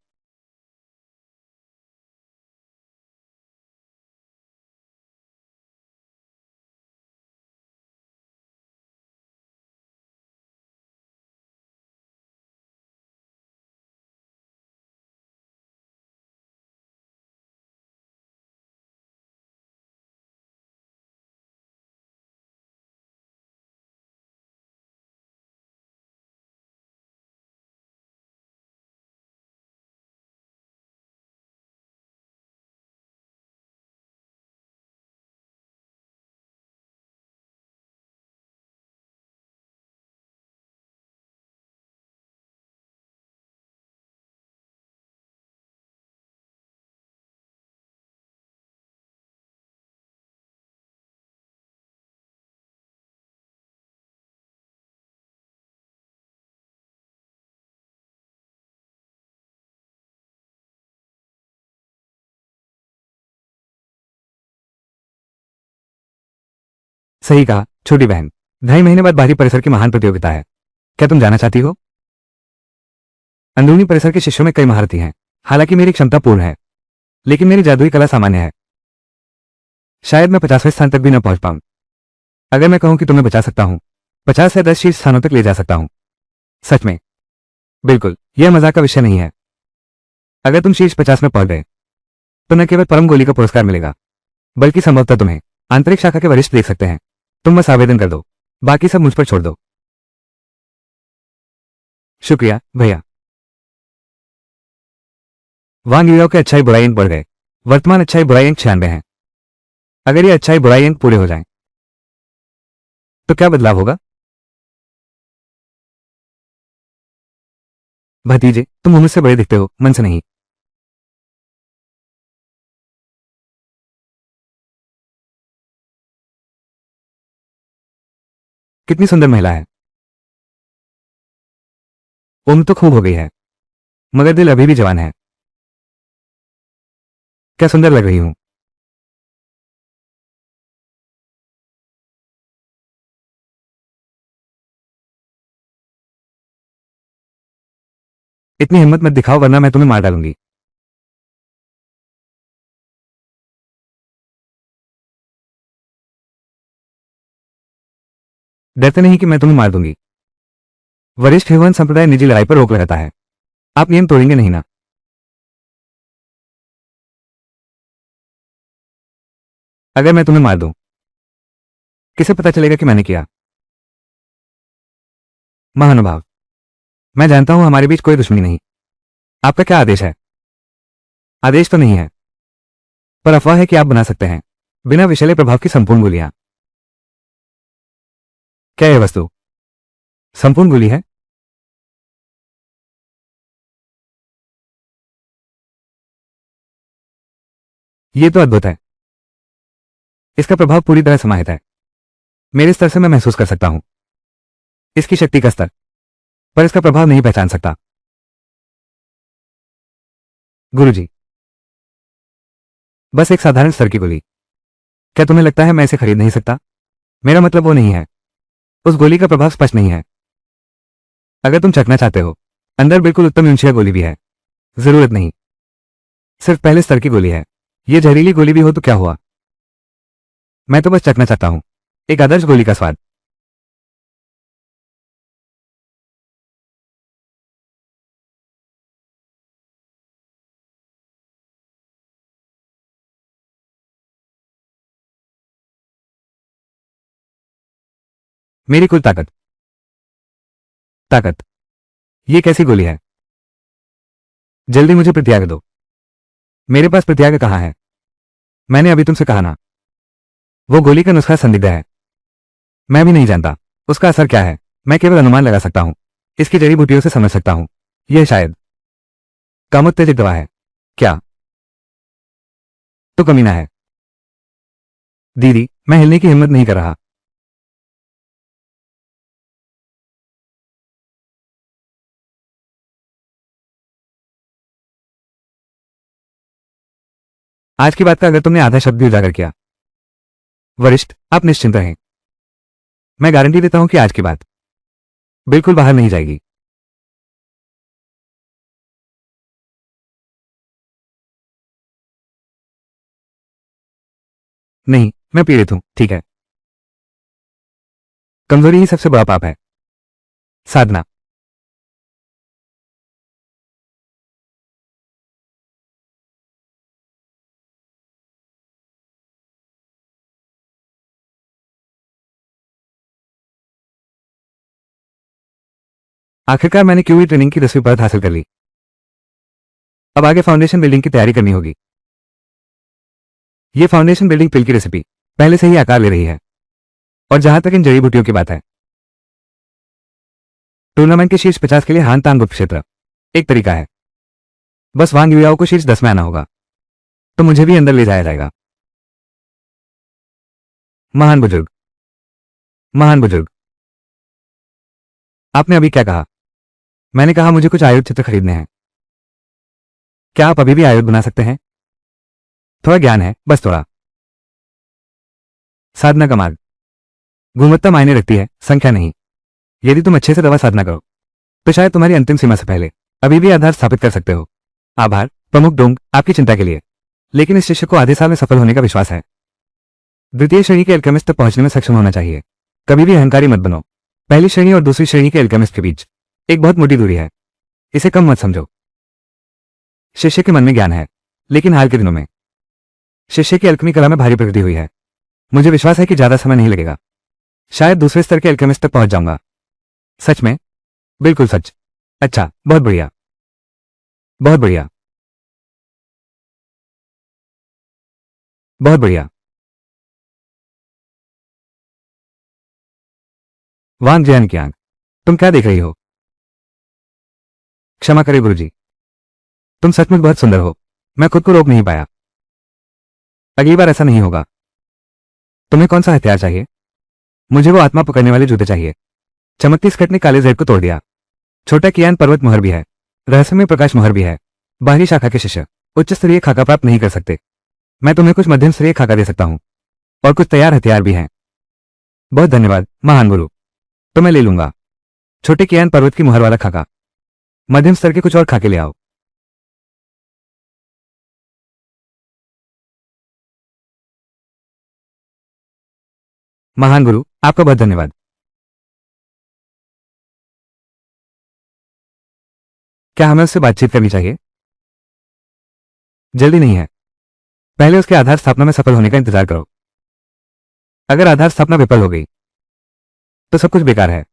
सही कहा छोटी बहन। 2.5 महीने बाद बाहरी परिसर की महान प्रतियोगिता है। क्या तुम जाना चाहती हो? अंदरूनी परिसर के शिष्यों में कई महारथी हैं। हालांकि मेरी क्षमता पूर्ण है, लेकिन मेरी जादुई कला सामान्य है। शायद मैं 50वें स्थान तक भी न पहुंच पाऊं। अगर मैं कहूं कि तुम्हें बचा सकता हूं, 50 से 10 शीर्ष स्थानों तक ले जा सकता हूं। सच में? बिल्कुल, यह मजाक का विषय नहीं है। अगर तुम शीर्ष 50 में पहुंच गए तो न केवल परम गोली का पुरस्कार मिलेगा, बल्कि संभवतः तुम्हें आंतरिक शाखा के वरिष्ठ देख सकते हैं। तुम बस आवेदन कर दो, बाकी सब मुझ पर छोड़ दो। शुक्रिया भैया। वांग युवाओं के अच्छाई बुराई अंक बढ़ गए। वर्तमान अच्छाई बुराई अंक 96 हैं। अगर ये अच्छाई बुराई अंक पूरे हो जाएं, तो क्या बदलाव होगा? भतीजे, तुम मुझसे बड़े दिखते हो, मन से नहीं। कितनी सुंदर महिला है। उम्र तो खूब हो गई है, मगर दिल अभी भी जवान है। क्या सुंदर लग रही हूं। इतनी हिम्मत मत दिखाओ वरना मैं तुम्हें मार डालूंगी। डरते नहीं कि मैं तुम्हें मार दूंगी। वरिष्ठ हेवन संप्रदाय निजी लड़ाई पर रोक लगाता है। आप नियम तोड़ेंगे नहीं ना? अगर मैं तुम्हें मार दूं, किसे पता चलेगा कि मैंने किया? महानुभाव, मैं जानता हूं हमारे बीच कोई दुश्मनी नहीं। आपका क्या आदेश है? आदेश तो नहीं है, पर अफवाह है कि आप बना सकते हैं बिना विषैले प्रभाव की संपूर्ण गोलियां। क्या यह वस्तु संपूर्ण गोली है? यह तो अद्भुत है। इसका प्रभाव पूरी तरह समाहित है। मेरे स्तर से मैं महसूस कर सकता हूं इसकी शक्ति का स्तर, पर इसका प्रभाव नहीं पहचान सकता। गुरुजी, बस एक साधारण स्तर की गोली। क्या तुम्हें लगता है मैं इसे खरीद नहीं सकता? मेरा मतलब वो नहीं है। उस गोली का प्रभाव स्पष्ट नहीं है। अगर तुम चखना चाहते हो, अंदर बिल्कुल उत्तम यूंशिया गोली भी है। जरूरत नहीं, सिर्फ पहले स्तर की गोली है। ये जहरीली गोली भी हो तो क्या हुआ? मैं तो बस चखना चाहता हूं एक आदर्श गोली का स्वाद। मेरी कुल ताकत। ताकत? ये कैसी गोली है? जल्दी मुझे प्रत्याग दो। मेरे पास प्रत्याग कहाँ है? मैंने अभी तुमसे कहा ना, वो गोली का नुस्खा संदिग्ध है। मैं भी नहीं जानता उसका असर क्या है। मैं केवल अनुमान लगा सकता हूं, इसकी जड़ी बूटियों से समझ सकता हूं। यह शायद कामोत्तेजक दवा है। क्या? तो कमीना है। दीदी, मैं हिलने की हिम्मत नहीं कर रहा। आज की बात का अगर तुमने आधा शब्द भी उजागर किया, वरिष्ठ, आप निश्चिंत रहें। मैं गारंटी देता हूं कि आज की बात बिल्कुल बाहर नहीं जाएगी। नहीं, मैं पीड़ित हूं, ठीक है। कमजोरी ही सबसे बड़ा पाप है। साधना। आखिरकार मैंने क्यूई ट्रेनिंग की 10वीं परत हासिल कर ली। अब आगे फाउंडेशन बिल्डिंग की तैयारी करनी होगी। ये फाउंडेशन बिल्डिंग पिल की रेसिपी पहले से ही आकार ले रही है। और जहां तक इन जड़ी बूटियों की बात है, टूर्नामेंट के शीर्ष 50 के लिए हान गुप्त क्षेत्र एक तरीका है। बस वांग युयाओं को शीर्ष 10 में आना होगा, तो मुझे भी अंदर ले जाया जाएगा। महान बुजुर्ग, महान बुजुर्ग, आपने अभी क्या कहा? मैंने कहा मुझे कुछ आयुध चित्र खरीदने हैं। क्या आप अभी भी आयुध बना सकते हैं? थोड़ा ज्ञान है, बस थोड़ा। साधना का मार्ग। गुणवत्ता मायने रखती है, संख्या नहीं। यदि तुम अच्छे से दवा साधना करो तो शायद तुम्हारी अंतिम सीमा से पहले अभी भी आधार स्थापित कर सकते हो। आभार प्रमुख डोंग आपकी चिंता के लिए, लेकिन इस शिष्य को आधे साल में सफल होने का विश्वास है। द्वितीय श्रेणी के एल्केमिस्ट तक पहुंचने में सक्षम होना चाहिए। कभी भी अहंकारी मत बनो। पहली श्रेणी और दूसरी श्रेणी के एल्केमिस्ट के बीच एक बहुत मोटी दूरी है, इसे कम मत समझो। शिष्य के मन में ज्ञान है, लेकिन हाल के दिनों में शिष्य की अल्केमी कला में भारी प्रगति हुई है। मुझे विश्वास है कि ज्यादा समय नहीं लगेगा, शायद दूसरे स्तर के एल्केमिस्ट तक पहुंच जाऊंगा। सच में? बिल्कुल सच। अच्छा, बहुत बढ़िया, बहुत बढ़िया, बहुत बढ़िया। वांग जैन की आंख, तुम क्या देख रही हो? क्षमा करें गुरुजी, तुम सचमुच बहुत सुंदर हो। मैं खुद को रोक नहीं पाया। अगली बार ऐसा नहीं होगा। तुम्हें कौन सा हथियार चाहिए? मुझे वो आत्मा पकड़ने वाले जूते चाहिए। चमकती स्कर्ट ने काले जेड को तोड़ दिया। छोटा कियान पर्वत मोहर भी है, रहस्यमय प्रकाश मोहर भी है। बाहरी शाखा के शिष्य उच्च स्तरीय खाका प्राप्त नहीं कर सकते। मैं तुम्हें कुछ मध्यम स्तरीय खाका दे सकता हूं, और कुछ तैयार हथियार भी हैं। बहुत धन्यवाद महान गुरु, तो मैं ले लूंगा। छोटे कियान पर्वत की मुहर वाला खाका। मध्यम स्तर के कुछ और खाके ले आओ। महान गुरु, आपका बहुत धन्यवाद। क्या हमें उससे बातचीत करनी चाहिए? जल्दी नहीं है, पहले उसके आधार स्थापना में सफल होने का इंतजार करो। अगर आधार स्थापना विफल हो गई तो सब कुछ बेकार है।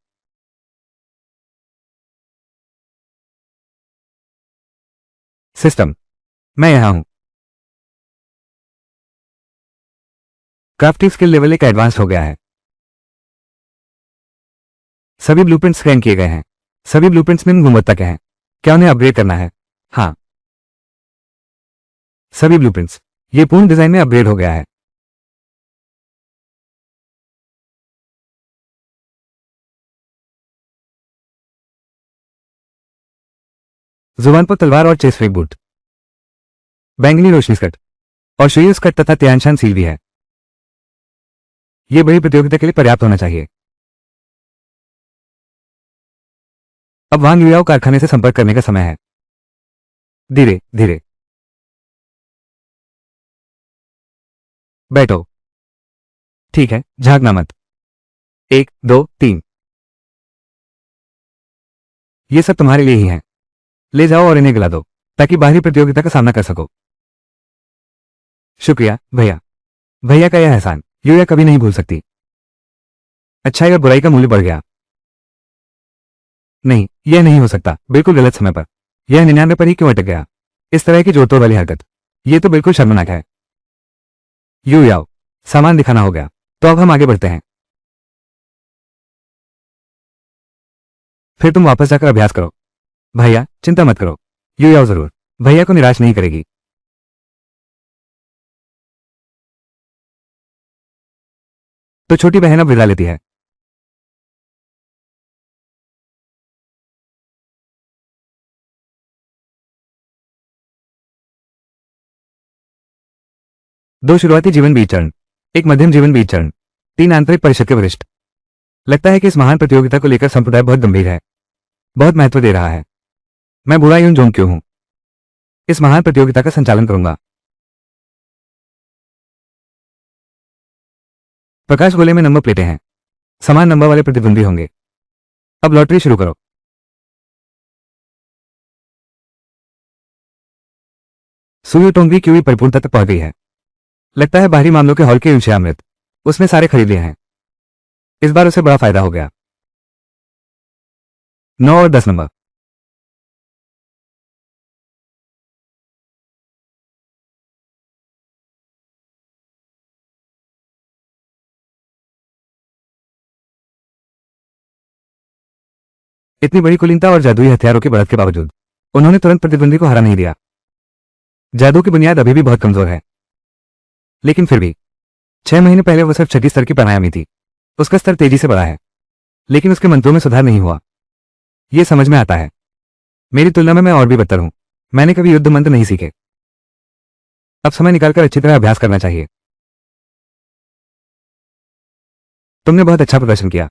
सिस्टम, मैं यहां हूं। क्राफ्टिंग स्किल लेवल एक एडवांस हो गया है। सभी ब्लूप्रिंट्स स्कैन किए गए हैं। सभी ब्लूप्रिंट्स निम्न गुणवत्ता के हैं। क्या उन्हें अपग्रेड करना है? हाँ, सभी ब्लूप्रिंट्स। ये पूर्ण डिजाइन में अपग्रेड हो गया है। जुबान पर तलवार और चेस्ट फेक बूट, बैंगनी रोशनी स्कर्ट और शुरू स्कर्ट तथा त्यानशान सील भी है। ये बड़ी प्रतियोगिता के लिए पर्याप्त होना चाहिए। अब वांग युयाओ कारखाने से संपर्क करने का समय है। धीरे धीरे बैठो। ठीक है, झांकना मत। 1 2 3। ये सब तुम्हारे लिए ही हैं। ले जाओ और इन्हें गिला दो ताकि बाहरी प्रतियोगिता का सामना कर सको। शुक्रिया भैया। भैया का यह एहसान युया कभी नहीं भूल सकती। अच्छाई और बुराई का मूल्य बढ़ गया। नहीं, यह नहीं हो सकता। बिल्कुल गलत समय पर। यह 99 पर ही क्यों अटक गया? इस तरह की जोड़तोड़ वाली हरकत, यह तो बिल्कुल शर्मनाक है। यू याओ, सामान दिखाना हो गया, तो अब हम आगे बढ़ते हैं। फिर तुम वापस जाकर अभ्यास करो। भैया चिंता मत करो, यू याओ जरूर भैया को निराश नहीं करेगी। तो छोटी बहन अब विदा लेती है। दो शुरुआती जीवन बीज चरण, एक मध्यम जीवन बीज चरण, 3 आंतरिक परिषद के वरिष्ठ। लगता है कि इस महान प्रतियोगिता को लेकर संप्रदाय बहुत गंभीर है, बहुत महत्व दे रहा है। मैं बुरा यूं जोंग क्यों हूं? इस महान प्रतियोगिता का संचालन करूंगा। प्रकाश गोले में नंबर प्लेटें हैं। समान नंबर वाले प्रतिद्वंदी होंगे। अब लॉटरी शुरू करो। सुयु टोंगवी क्यूई परिपूर्णता तक पहुंच गई है। लगता है बाहरी मामलों के हॉल के विषयामृत उसने सारे खरीद लिए हैं। इस बार उसे बड़ा फायदा हो गया। 9 और 10 नंबर। इतनी बड़ी कुलीनता और जादुई हथियारों की बढ़त के बावजूद उन्होंने तुरंत प्रतिद्वंदी को हरा नहीं दिया। जादू की बुनियाद अभी भी बहुत कमजोर है, लेकिन फिर भी 6 महीने पहले वो सिर्फ छठी स्तर की प्राणायामी थी। उसका स्तर तेजी से बढ़ा है, लेकिन उसके मंत्रों में सुधार नहीं हुआ। यह समझ में आता है। मेरी तुलना में मैं और भी बदतर हूं। मैंने कभी युद्ध मंत्र नहीं सीखे। अब समय निकालकर अच्छी तरह अभ्यास करना चाहिए। तुमने बहुत अच्छा प्रदर्शन किया।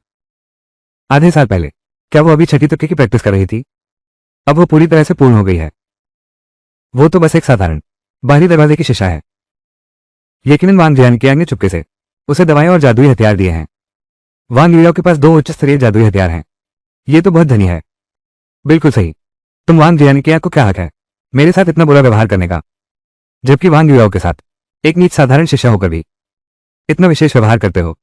आधे साल पहले क्या वो अभी छठी तक की प्रैक्टिस कर रही थी? अब वो पूरी तरह से पूर्ण हो गई है। वो तो बस एक साधारण बाहरी दरवाजे की शिशा है। यकीनन वांग जियानकियांग ने चुपके से उसे दवाएं और जादुई हथियार दिए हैं। वांग युयाओ के पास 2 उच्च स्तरीय जादुई हथियार हैं। ये तो बहुत धनी है। बिल्कुल सही। तुम वांग जियानकियांग को क्या हक है मेरे साथ इतना बुरा व्यवहार करने का, जबकि वांग युयाओ के साथ एक नीच साधारण शिष्य होकर भी इतना विशेष व्यवहार करते हो?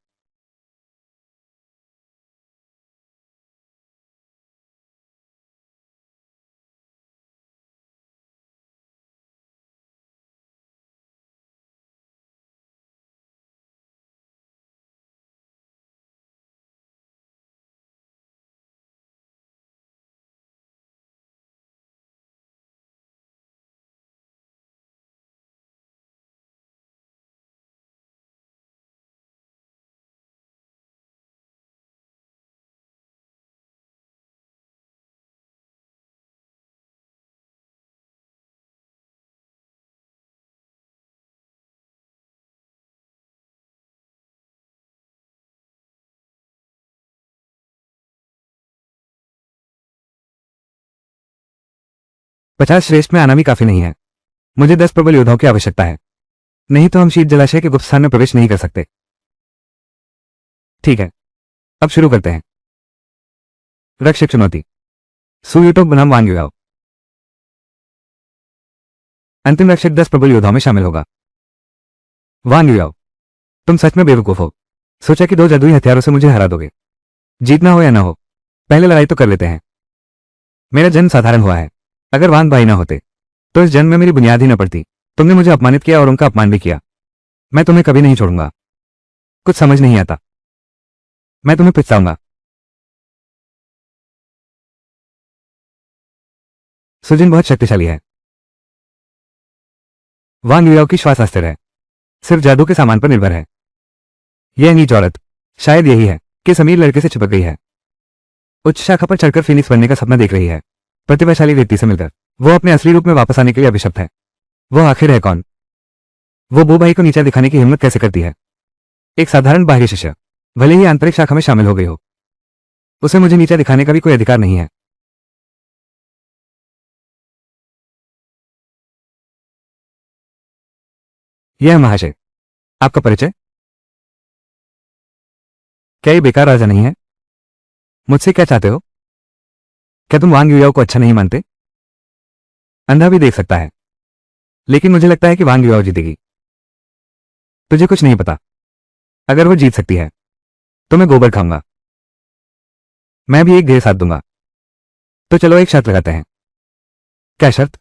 पचास श्रेष्ठ में आना भी काफी नहीं है। मुझे 10 प्रबल योद्धाओं की आवश्यकता है, नहीं तो हम शीत जलाशय के गुप्त स्थान में प्रवेश नहीं कर सकते। ठीक है, अब शुरू करते हैं। रक्षक चुनौती। सुयुटोक बनाम वांग युयाओ। अंतिम रक्षक 10 प्रबल योद्धाओं में शामिल होगा। वांग युयाओ, तुम सच में बेवकूफ हो। सोचा कि 2 जादुई हथियारों से मुझे हरा दोगे। जीतना हो या ना हो, पहले लड़ाई तो कर लेते हैं। मेरा जन्म साधारण हुआ है। अगर वांग भाई ना होते तो इस जन्म में मेरी बुनियाद ही न पड़ती। तुमने मुझे अपमानित किया और उनका अपमान भी किया। मैं तुम्हें कभी नहीं छोड़ूंगा। कुछ समझ नहीं आता। मैं तुम्हें पिटसाऊंगा। सुजिन बहुत शक्तिशाली है। वांग युयाओ की श्वास अस्थिर है, सिर्फ जादू के सामान पर निर्भर है। यह नीच औरत शायद यही है कि अमीर लड़के से चिपक गई है। उच्च शाखा पर चढ़कर फीनिक्स बनने का सपना देख रही है। प्रतिभाशाली व्यक्ति से मिलकर वो अपने असली रूप में वापस आने के लिए अभिशप्त है। वो आखिर है कौन? वो बूबाई को नीचा दिखाने की हिम्मत कैसे करती है? एक साधारण बाहरी शिष्य, भले ही आंतरिक शाखा में शामिल हो गई हो, उसे मुझे नीचा दिखाने का भी कोई अधिकार नहीं है। यह महाशय, आपका परिचय? क्या ये बेकार राजा नहीं है? मुझसे क्या चाहते हो? क्या तुम वांग युयाओ को अच्छा नहीं मानते? अंधा भी देख सकता है, लेकिन मुझे लगता है कि वांग युयाओ जीतेगी। तुझे कुछ नहीं पता। अगर वो जीत सकती है तो मैं गोबर खाऊंगा। मैं भी एक ढेर साथ दूंगा। तो चलो एक शर्त लगाते हैं। क्या शर्त?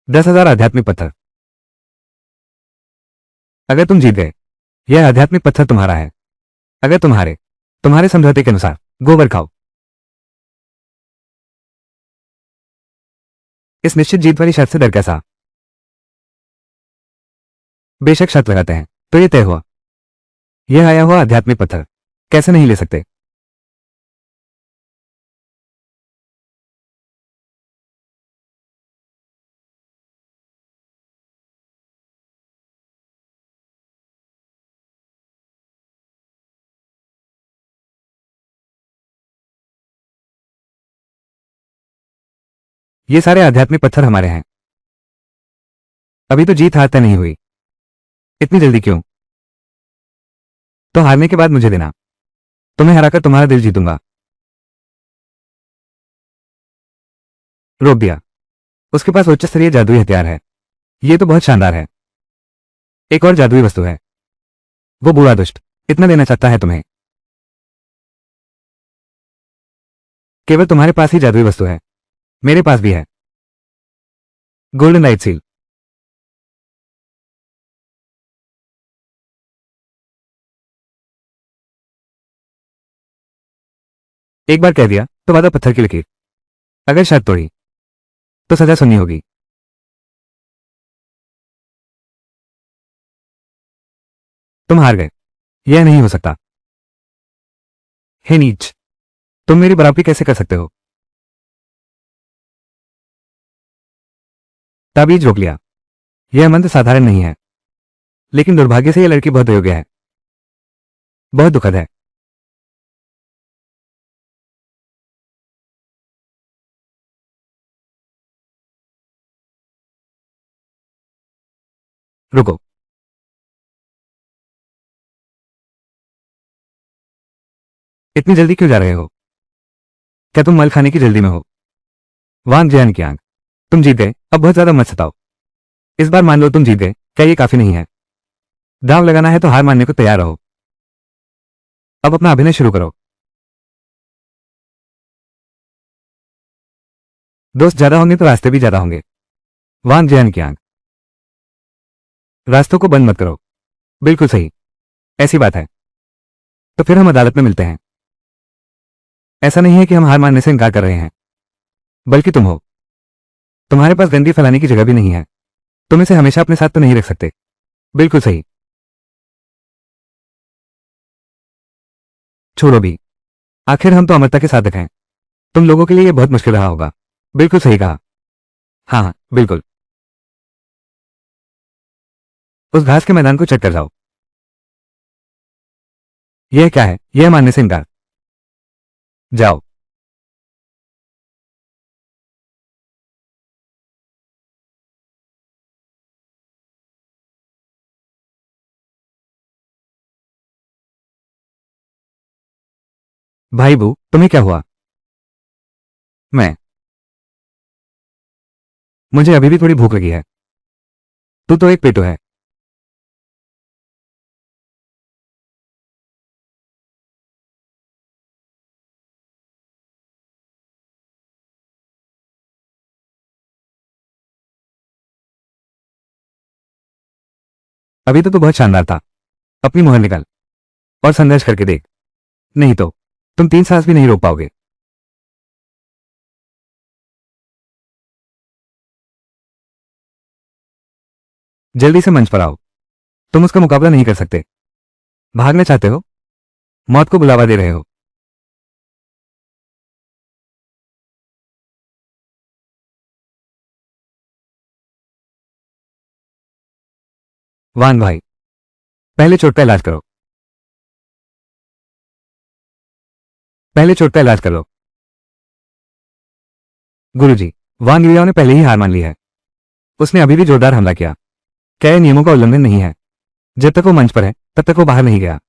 10,000 आध्यात्मिक पत्थर। अगर तुम जीत गए, यह आध्यात्मिक पत्थर तुम्हारा है। अगर तुम्हारे तुम्हारे समझौते के अनुसार गोबर खाओ। इस निश्चित जीत वाली शर्त से डर कैसा? बेशक शर्त लगाते हैं। तो ये तय हुआ। यह आया हुआ आध्यात्मिक पत्थर कैसे नहीं ले सकते? ये सारे आध्यात्मिक पत्थर हमारे हैं। अभी तो जीत हार तय नहीं हुई। इतनी जल्दी क्यों? तो हारने के बाद मुझे देना। तुम्हें हराकर तुम्हारा दिल जीतूंगा। रोक दिया। उसके पास उच्च स्तरीय जादुई हथियार है। ये तो बहुत शानदार है। एक और जादुई वस्तु है। वो बूढ़ा दुष्ट इतना देना चाहता है तुम्हें। केवल तुम्हारे पास ही जादुई वस्तु है। मेरे पास भी है। Golden light seal. एक बार कह दिया तो वादा पत्थर की लकीर। अगर शर्त तोड़ी तो सजा सुननी होगी। तुम हार गए। यह नहीं हो सकता। हे नीच, तुम मेरी बराबरी कैसे कर सकते हो? ताबीज रोक लिया। यह मंत्र साधारण नहीं है। लेकिन दुर्भाग्य से यह लड़की बहुत अयोग्य है। बहुत दुखद है। रुको। इतनी जल्दी क्यों जा रहे हो? क्या तुम मल खाने की जल्दी में हो? वांग जियान की आंख। तुम जीत गए, अब बहुत ज्यादा मत सताओ। इस बार मान लो तुम जीत गए, क्या ये काफी नहीं है? दांव लगाना है तो हार मानने को तैयार रहो। अब अपना अभिनय शुरू करो। दोस्त ज्यादा होंगे तो रास्ते भी ज्यादा होंगे। वांग जियान की आंख। रास्तों को बंद मत करो। बिल्कुल सही। ऐसी बात है। तो फिर हम अदालत में मिलते हैं। ऐसा नहीं है कि हम हार मानने से इनकार कर रहे हैं, बल्कि तुम हो। तुम्हारे पास गंदगी फैलाने की जगह भी नहीं है। तुम इसे हमेशा अपने साथ तो नहीं रख सकते। बिल्कुल सही। छोड़ो भी। आखिर हम तो अमरता के साधक हैं। तुम लोगों के लिए यह बहुत मुश्किल रहा होगा। बिल्कुल सही कहा। हाँ हाँ, बिल्कुल। उस घास के मैदान को चेक कर जाओ। यह क्या है? यह मानने से इनकार। जाओ। भाई बू, तुम्हें क्या हुआ? मैं। मुझे अभी भी थोड़ी भूख लगी है। तू तो एक पेटो है। अभी तो तू बहुत शानदार था। अपनी मुहर निकाल और संघर्ष करके देख। नहीं तो तुम 3 सांस भी नहीं रोक पाओगे। जल्दी से मंच पर आओ। तुम उसका मुकाबला नहीं कर सकते। भागना चाहते हो? मौत को बुलावा दे रहे हो। वान भाई, पहले चोट का इलाज करो। पहले चोट का इलाज करो। गुरुजी, वान युयाओ ने पहले ही हार मान ली है। उसने अभी भी जोरदार हमला किया। क्या यह नियमों का उल्लंघन नहीं है? जब तक वो मंच पर है तब तक वो बाहर नहीं गया।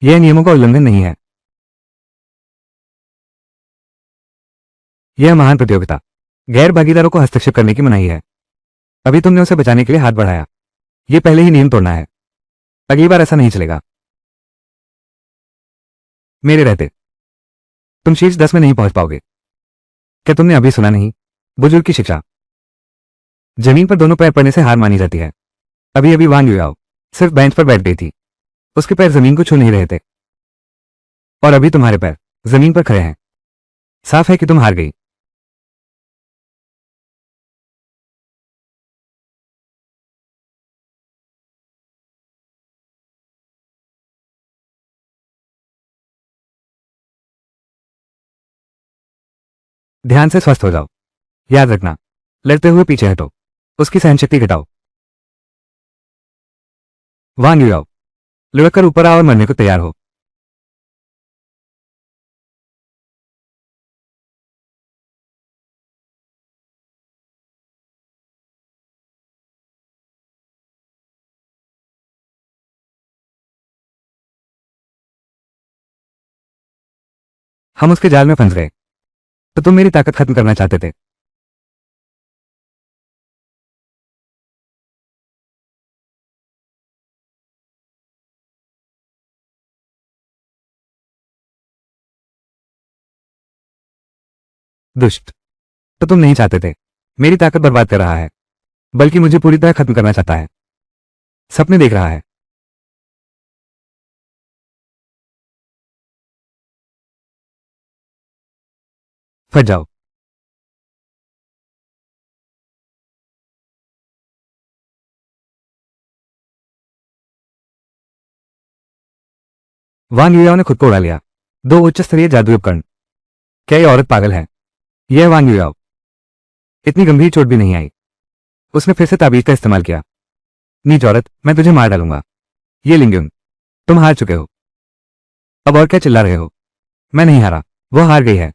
यह नियमों का उल्लंघन नहीं है। यह महान प्रतियोगिता। गैर भागीदारों को हस्तक्षेप करने की मनाही है। अभी तुमने उसे बचाने के लिए हाथ बढ़ाया। यह पहले ही नियम तोड़ना है। अगली बार ऐसा नहीं चलेगा। मेरे रहते तुम शीर्ष 10 में नहीं पहुंच पाओगे। क्या तुमने अभी सुना नहीं? बुजुर्ग की शिक्षा। जमीन पर दोनों पैर पड़ने से हार मानी जाती है। अभी अभी वांग युयाओ सिर्फ बेंच पर बैठ गई थी। उसके पैर जमीन को छू नहीं रहे थे। और अभी तुम्हारे पैर जमीन पर खड़े हैं। साफ है कि तुम हार गई। ध्यान से स्वस्थ हो जाओ। याद रखना, लड़ते हुए पीछे हटो। उसकी सहनशक्ति घटाओ। वांग युयाओ, लुढ़क कर ऊपर आओ और मरने को तैयार हो। हम उसके जाल में फंस गए। तो तुम मेरी ताकत खत्म करना चाहते थे। दुष्ट। तो तुम नहीं चाहते थे। मेरी ताकत बर्बाद कर रहा है, बल्कि मुझे पूरी तरह खत्म करना चाहता है। सपने देख रहा है। फट जाओ। वांग युयाओ ने खुद को उड़ा लिया। 2 उच्च स्तरीय जादुई उपकरण। क्या ये औरत पागल है? यह वांग युयाओ। इतनी गंभीर चोट भी नहीं आई। उसने फिर से ताबीज का इस्तेमाल किया। नीच औरत, मैं तुझे मार डालूंगा। ये लिंगयुन, तुम हार चुके हो। अब और क्या चिल्ला रहे हो? मैं नहीं हारा, वो हार गई है।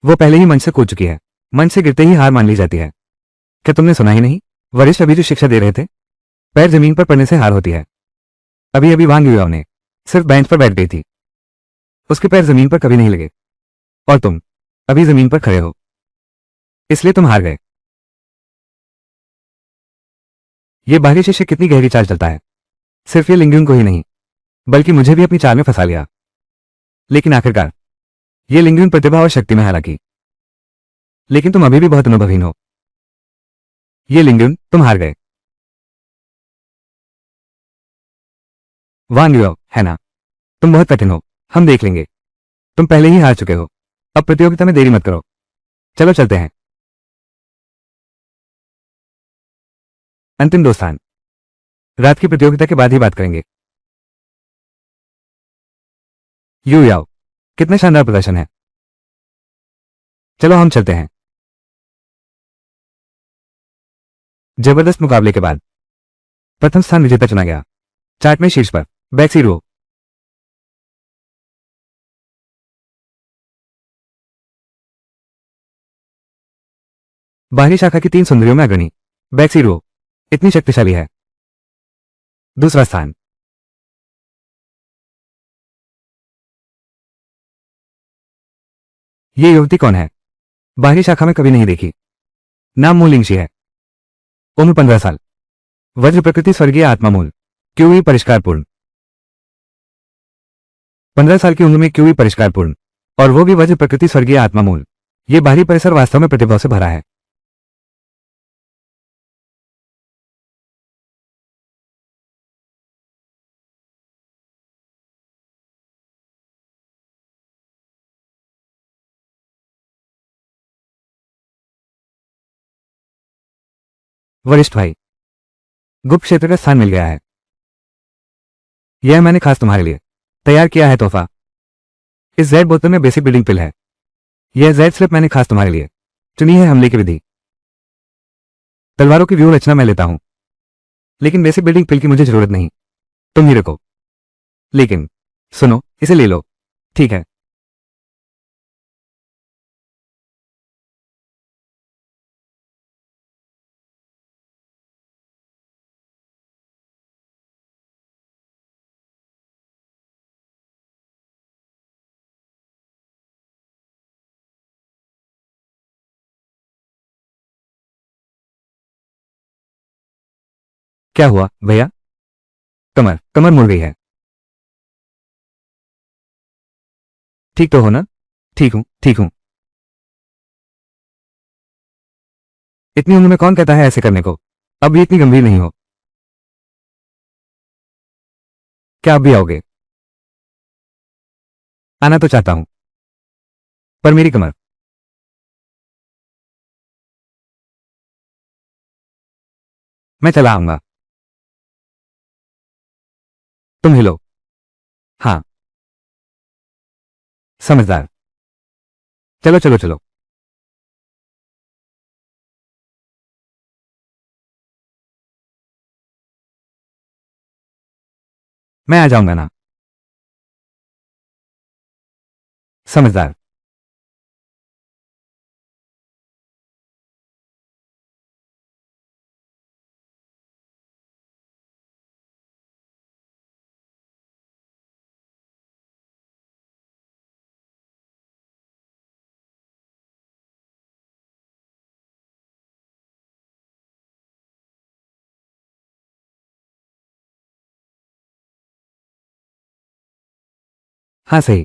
वो पहले ही मंच से कूद चुकी है। मंच से गिरते ही हार मान ली जाती है। क्या तुमने सुना ही नहीं? वरिष्ठ अभी जो शिक्षा दे रहे थे, पैर जमीन पर पड़ने से हार होती है। अभी अभी वांग युआओ ने सिर्फ बेंच पर बैठ गई थी, उसके पैर जमीन पर कभी नहीं लगे, और तुम अभी जमीन पर खड़े हो, इसलिए तुम हार गए। ये बाहरी शिष्य कितनी गहरी चाल चलता है। सिर्फ ये लिंगयुन को ही नहीं, बल्कि मुझे भी अपनी चाल में फंसा लिया। लेकिन आखिरकार ये लिंगयुन प्रतिभा और शक्ति में हालांकि, लेकिन तुम अभी भी बहुत अनुभवहीन हो। ये लिंगयुन, तुम हार गए। वांग युआओ, है ना? तुम बहुत कठिन हो, हम देख लेंगे। तुम पहले ही हार चुके हो, अब प्रतियोगिता में देरी मत करो। चलो चलते हैं। अंतिम 2 स्थान रात की प्रतियोगिता के बाद ही बात करेंगे। यू याओ, कितना शानदार प्रदर्शन है। चलो हम चलते हैं। जबरदस्त मुकाबले के बाद प्रथम स्थान विजेता चुना गया। चार्ट में शीर्ष पर बैक्सी रो। बाहरी शाखा की 3 सुंदरियों में अग्रणी बैक्सी रो इतनी शक्तिशाली है। दूसरा स्थान ये युवती कौन है? बाहरी शाखा में कभी नहीं देखी। नाम मूलिंगशी है। उम्र 15 साल। वज्र प्रकृति स्वर्गीय आत्मामूल क्यूई परिष्कारपूर्ण। 15 साल की उम्र में क्यूई परिष्कारपूर्ण, और वो भी वज्र प्रकृति स्वर्गीय आत्मामूल। ये बाहरी परिसर वास्तव में प्रतिभा से भरा है। वरिष्ठ भाई, गुप्त क्षेत्र का स्थान मिल गया है। यह मैंने खास तुम्हारे लिए तैयार किया है तोहफा। इस जेड बोतल में बेसिक बिल्डिंग पिल है। यह जेड स्लिप मैंने खास तुम्हारे लिए चुनी है। हमले की विधि, तलवारों की व्यूह रचना मैं लेता हूं, लेकिन बेसिक बिल्डिंग पिल की मुझे जरूरत नहीं। तुम ही रखो। लेकिन सुनो, इसे ले लो, ठीक है? क्या हुआ भैया? कमर कमर मुड़ गई है। ठीक तो हो ना? ठीक हूं, ठीक हूं। इतनी उम्र में कौन कहता है ऐसे करने को? अब भी इतनी गंभीर नहीं हो। क्या आप भी आओगे? आना तो चाहता हूं, पर मेरी कमर। मैं चला आऊंगा। तुम हिलो। हाँ, समझदार। चलो चलो चलो। मैं आ जाऊंगा ना। समझदार। हाँ सही।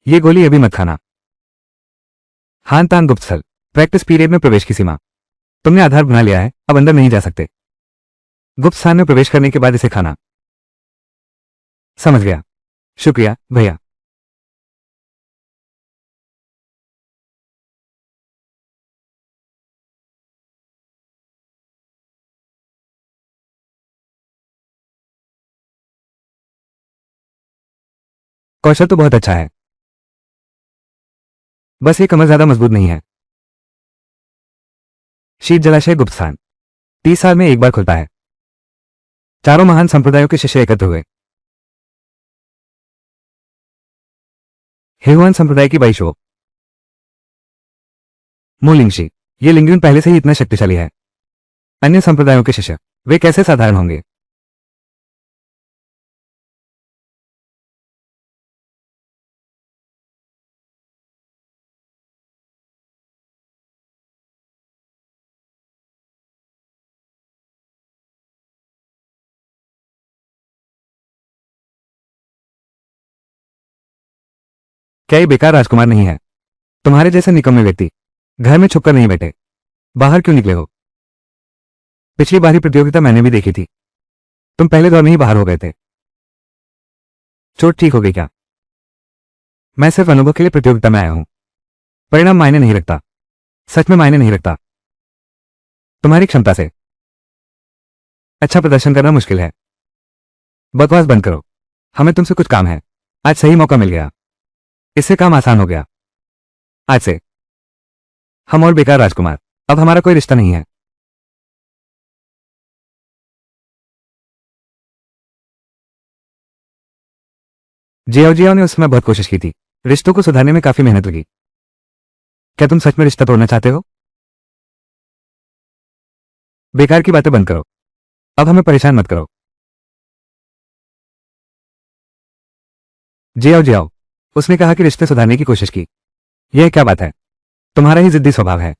ये गोली अभी मत खाना। हान तान गुप्त स्थल, प्रैक्टिस पीरियड में प्रवेश की सीमा। तुमने आधार बना लिया है, अब अंदर नहीं जा सकते। गुप्त स्थान में प्रवेश करने के बाद इसे खाना। समझ गया। शुक्रिया भैया। कौशल तो बहुत अच्छा है, बस ये कमर ज्यादा मजबूत नहीं है। शीत जलाशय गुप्त स्थान 30 साल में एक बार खुलता है। चारों महान संप्रदायों के शिष्य एकत्र हुए। हेहुआन संप्रदाय की बाईशो मोलिंगशी, ये लिंगयुन पहले से ही इतना शक्तिशाली है। अन्य संप्रदायों के शिष्य वे कैसे साधारण होंगे? क्या ये बेकार राजकुमार नहीं है? तुम्हारे जैसे निकम्मे व्यक्ति घर में छुपकर नहीं बैठे, बाहर क्यों निकले हो? पिछली बारी प्रतियोगिता मैंने भी देखी थी, तुम पहले दौर में ही बाहर हो गए थे। चोट ठीक हो गई क्या? मैं सिर्फ अनुभव के लिए प्रतियोगिता में आया हूं। परिणाम मायने नहीं रखता, सच में मायने नहीं रखता। तुम्हारी क्षमता से अच्छा प्रदर्शन करना मुश्किल है। बकवास बंद करो, हमें तुमसे कुछ काम है। आज सही मौका मिल गया, इससे काम आसान हो गया। आज से हम और बेकार राजकुमार, अब हमारा कोई रिश्ता नहीं है। जियाओ ने उस समय बहुत कोशिश की थी, रिश्तों को सुधारने में काफी मेहनत लगी। क्या तुम सच में रिश्ता तोड़ना चाहते हो? बेकार की बातें बंद करो, अब हमें परेशान मत करो। जियाओ, उसने कहा कि रिश्ते सुधारने की कोशिश की। यह क्या बात है? तुम्हारा ही जिद्दी स्वभाव है।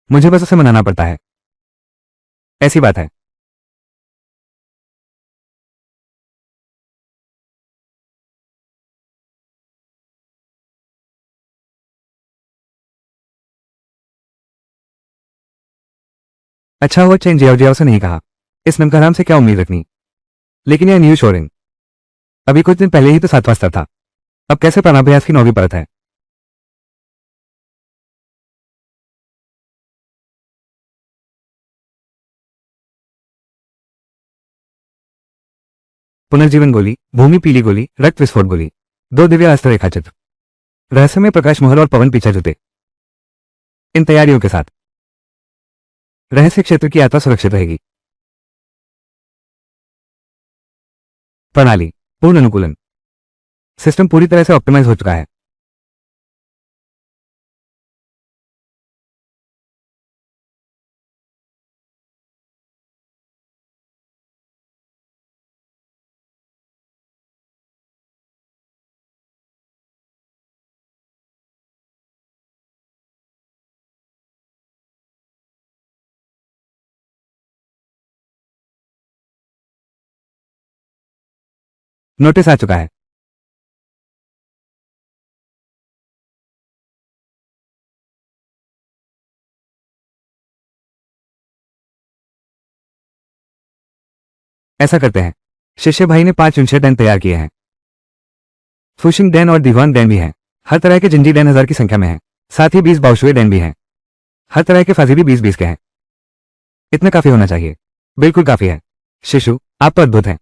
मुझे बस उसे मनाना पड़ता है। ऐसी बात है। अच्छा हुआ चैन जियाओ से नहीं कहा। इस नमकहराम से क्या उम्मीद रखनी? लेकिन यह न्यू शोरिंग अभी कुछ दिन पहले ही तो 7वां स्तर था, अब कैसे प्राणाभ्यास की 9वीं परत है? पुनर्जीवन गोली, भूमि पीली गोली, रक्त विस्फोट गोली, 2 दिव्य अस्त्र रेखा चित्र, रहस्यमय प्रकाश महल और पवन पीछा जुटे। इन तैयारियों के साथ रहस्य क्षेत्र की यात्रा सुरक्षित रहेगी। प्रणाली पूर्ण अनुकूलन, सिस्टम पूरी तरह से ऑप्टिमाइज हो चुका है। नोटिस आ चुका है। ऐसा करते हैं, शिष्य भाई ने 5 यूनिशेड डैन तैयार किए हैं। फुशिंग डैन और दीवान डैन भी हैं। हर तरह के जिंजी डैन 1000 की संख्या में हैं। साथ ही 20 बाउशुए डैन भी हैं। हर तरह के फाजी भी 20-20 के हैं। इतना काफी होना चाहिए। बिल्कुल काफी है। शिशु, आप तो अद्भुत हैं।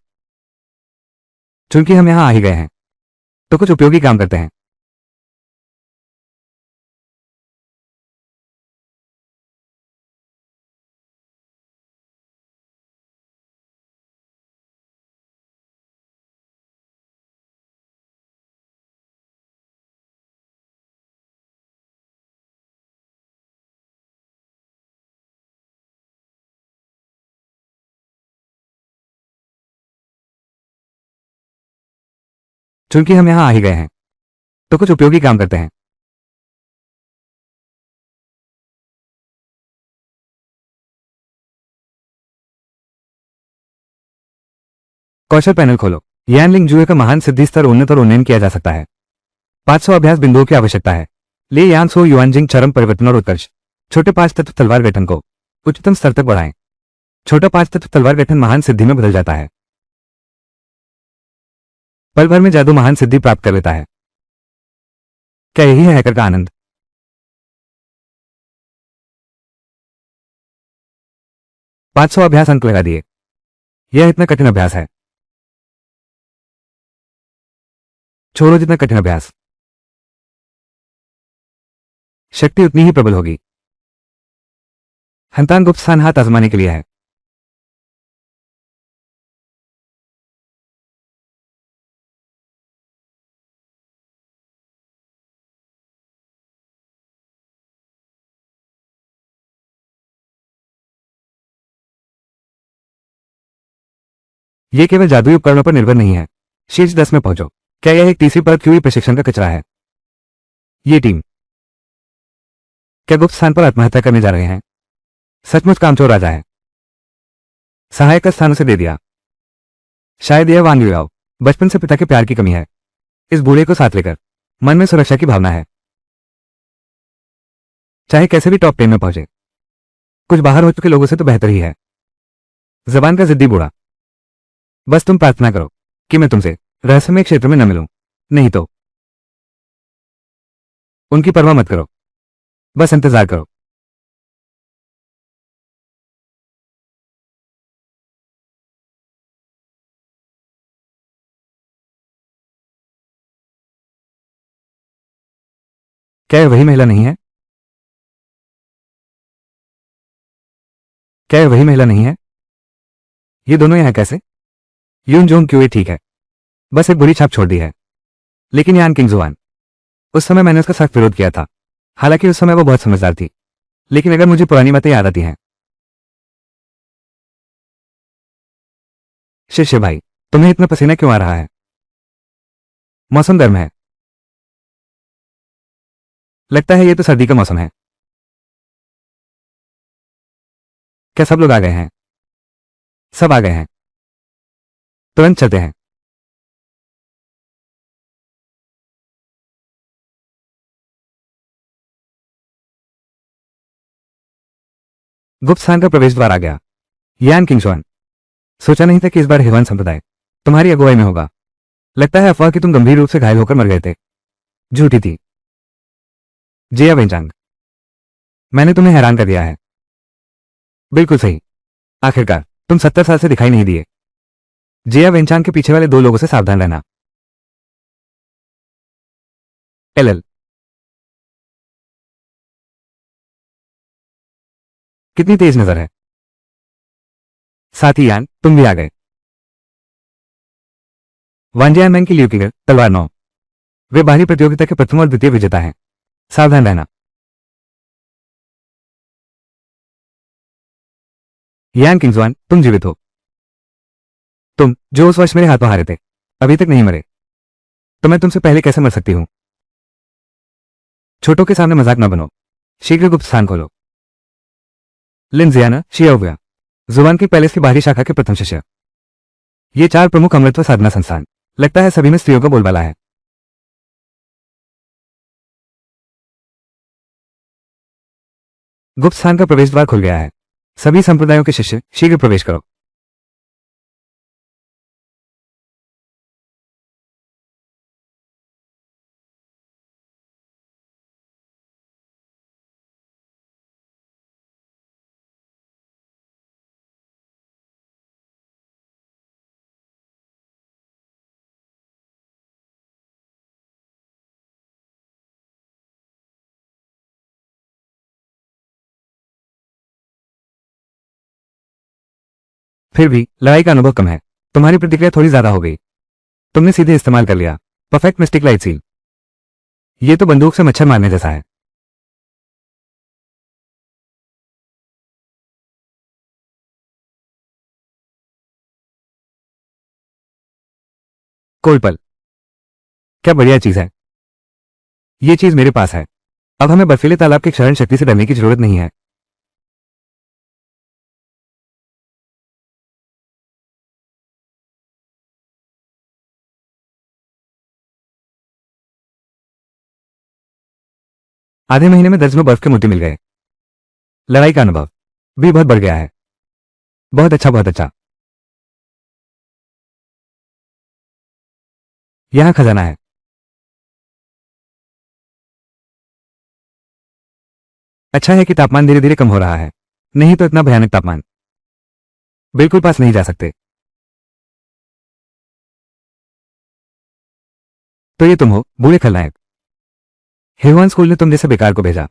चूंकि हम यहां आ ही गए हैं, तो कुछ उपयोगी काम करते हैं। चूंकि हम यहां आ ही गए हैं, तो कुछ उपयोगी काम करते हैं। कौशल पैनल खोलो। यानलिंग जुए का महान सिद्धि स्तर उन्नत और उन्नयन किया जा सकता है। 500 अभ्यास बिंदुओं की आवश्यकता है। ले यान सो युआनजिंग चरम परिवर्तन और उत्कर्ष। छोटे 5 तत्व तलवार गठन को उच्चतम स्तर तक बढ़ाएं। छोटा 5 तत्व तलवार गठन महान सिद्धि में बदल जाता है। पल भर में जादू महान सिद्धि प्राप्त कर लेता है। क्या यही है हैकर का आनंद? 500 अभ्यास अंक लगा दिए। यह इतना कठिन अभ्यास है। छोड़ो जितना कठिन अभ्यास, शक्ति उतनी ही प्रबल होगी। हंतान गुप्त स्थान हाथ आजमाने के लिए है। ये केवल जादुई उपकरणों पर निर्भर नहीं है। शीर्ष 10 में पहुंचो। क्या यह एक तीसरी परत क्यूई प्रशिक्षण का कचरा है? ये टीम क्या गुप्त स्थान पर आत्महत्या करने जा रहे हैं? सचमुच कामचोर राजा है। सहायक का स्थान उसे दे दिया। शायद यह वांग युआओ। बचपन से पिता के प्यार की कमी है। इस बूढ़े को साथ लेकर मन में सुरक्षा की भावना है। चाहे कैसे भी टॉप 10 में पहुंचे, कुछ बाहर हो चुके लोगों से तो बेहतर ही है। जबान का जिद्दी बूढ़ा। बस तुम प्रार्थना करो कि मैं तुमसे रहस्यमय क्षेत्र में न मिलूं। नहीं तो उनकी परवाह मत करो, बस इंतजार करो। क्या यह वही महिला नहीं है? क्या यह वही महिला नहीं है? ये दोनों यहां कैसे? यून जोंग क्यों? ठीक है, बस एक बुरी छाप छोड़ दी है। लेकिन यान किंग जुआन, उस समय मैंने उसका सख्त विरोध किया था। हालांकि उस समय वो बहुत समझदार थी। लेकिन अगर मुझे पुरानी बातें याद आती हैं। शिष्य भाई, तुम्हें इतना पसीना क्यों आ रहा है? मौसम गर्म है। लगता है ये तो सर्दी का मौसम है। क्या सब लोग आ गए हैं? सब आ गए हैं। तुरंत चलते हैं। गुप्त स्थान का प्रवेश द्वार आ गया। यान किंगसुआन, सोचा नहीं था कि इस बार हेवन संप्रदाय तुम्हारी अगुवाई में होगा। लगता है अफवाह कि तुम गंभीर रूप से घायल होकर मर गए थे झूठी थी। जिया वेंचांग, मैंने तुम्हें हैरान कर दिया है। बिल्कुल सही। आखिरकार तुम 70 साल से दिखाई नहीं दिए। जिया वेंचांग के पीछे वाले दो लोगों से सावधान रहना। एलएल, कितनी तेज नजर है। साथ ही यान, तुम भी आ गए। वांजियान मैंग की ल्यूकिगर तलवार 9। वे बाहरी प्रतियोगिता के प्रथम और द्वितीय विजेता हैं। सावधान रहना। यान किंगजवान, तुम जीवित हो। तुम जो उस वर्ष मेरे हाथों हारे थे, अभी तक नहीं मरे। तो मैं तुमसे पहले कैसे मर सकती हूं? छोटों के सामने मजाक न बनो। शीघ्र गुप्त स्थान खोलो। लिनजियाना शियाओविया, जुबान की पैलेस की बाहरी शाखा के प्रथम शिष्य। ये चार प्रमुख अमृतत्व साधना संस्थान, लगता है सभी में स्त्रियों का बोलबाला है। गुप्त स्थान का प्रवेश द्वार खुल गया है। सभी संप्रदायों के शिष्य शीघ्र प्रवेश करो। फिर भी लड़ाई का अनुभव कम है। तुम्हारी प्रतिक्रिया थोड़ी ज्यादा हो गई। तुमने सीधे इस्तेमाल कर लिया परफेक्ट मिस्टिक लाइट सील। ये तो बंदूक से मच्छर मारने जैसा है। कोई पल, क्या बढ़िया चीज है। ये चीज मेरे पास है। अब हमें बर्फीले तालाब की क्षरण शक्ति से डरने की जरूरत नहीं है। आधे महीने में दर्जनों बर्फ के मोती मिल गए। लड़ाई का अनुभव भी बहुत बढ़ गया है। बहुत अच्छा, बहुत अच्छा। यहां खजाना है। अच्छा है कि तापमान धीरे धीरे कम हो रहा है। नहीं तो इतना भयानक तापमान बिल्कुल पास नहीं जा सकते। तो ये तुम हो बूढ़े खलनायक। हेवान स्कूल ने तुम जैसे बेकार को भेजा।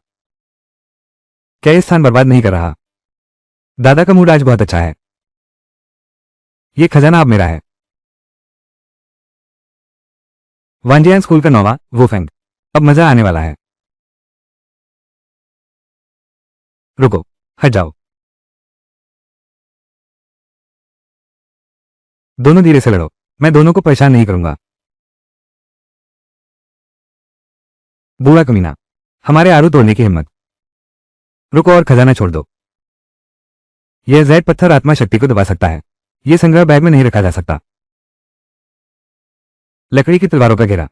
क्या ये स्थान बर्बाद नहीं कर रहा? दादा का मूड आज बहुत अच्छा है। ये खजाना अब मेरा है। वांजियान स्कूल का नौवा वोफेंग। अब मजा आने वाला है। रुको, हट जाओ। दोनों धीरे से लड़ो, मैं दोनों को परेशान नहीं करूंगा। बूढ़ा कमीना, हमारे आरू तोड़ने की हिम्मत। रुको और खजाना छोड़ दो। यह जैड पत्थर आत्मा शक्ति को दबा सकता है। यह संग्रह बैग में नहीं रखा जा सकता। लकड़ी की तलवारों का घेरा।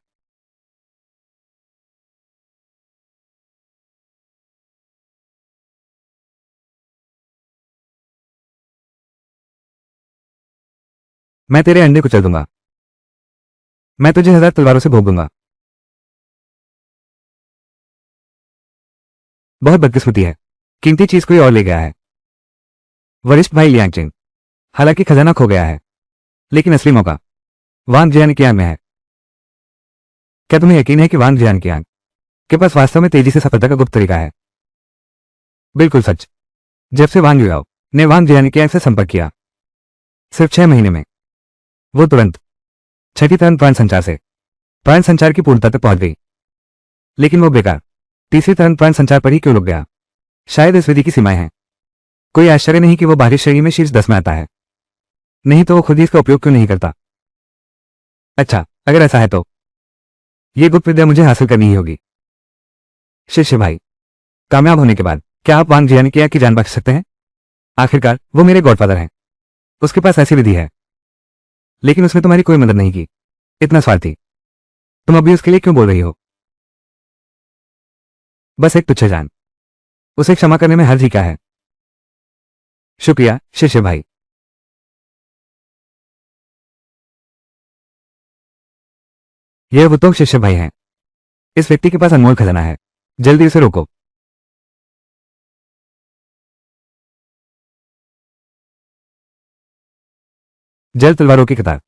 मैं तेरे अंडे को चल दूंगा। मैं तुझे 1000 तलवारों से भोग दूंगा। बहुत बदकिस्मती है, कीमती चीज कोई और ले गया है। वरिष्ठ भाई लियांगचिन, हालांकि खजाना खो गया है, लेकिन असली मौका वांग जियानकियांग में है। क्या तुम्हें यकीन है कि वांग जियानकियांग के पास वास्तव में तेजी से सफलता का गुप्त तरीका है? बिल्कुल सच। जब से वांग युआओ ने वांग जियानकियांग से संपर्क किया, सिर्फ 6 महीने में, वो तुरंत छठी तरन प्राण संचार से प्राण संचार की पूर्णता तक पहुंच गई। लेकिन वो बेकार तीसरी तरन प्राण संचार पर ही क्यों रुक गया? शायद इस विधि की सीमाएं हैं। कोई आश्चर्य नहीं कि वो बाहरी श्रेणी में शीर्ष 10 में आता है। नहीं तो वो खुद ही इसका उपयोग क्यों नहीं करता? अच्छा, अगर ऐसा है तो ये गुप्त विद्या मुझे हासिल करनी ही होगी। शिष्य भाई, कामयाब होने के बाद क्या आप वांग जियानकियांग की जान बचा सकते हैं? आखिरकार वो मेरे गॉडफादर हैं। उसके पास ऐसी विधि है, लेकिन उसने तुम्हारी कोई मदद नहीं की। इतना स्वार्थी। तुम अभी उसके लिए क्यों बोल रही हो? बस एक तुच्छ जान, उसे क्षमा करने में हर्ज ही क्या है? शुक्रिया शिष्य भाई। यह वो तो शिष्य भाई हैं। इस व्यक्ति के पास अनमोल खजाना है, जल्दी उसे रोको। जल तलवारों की कतार।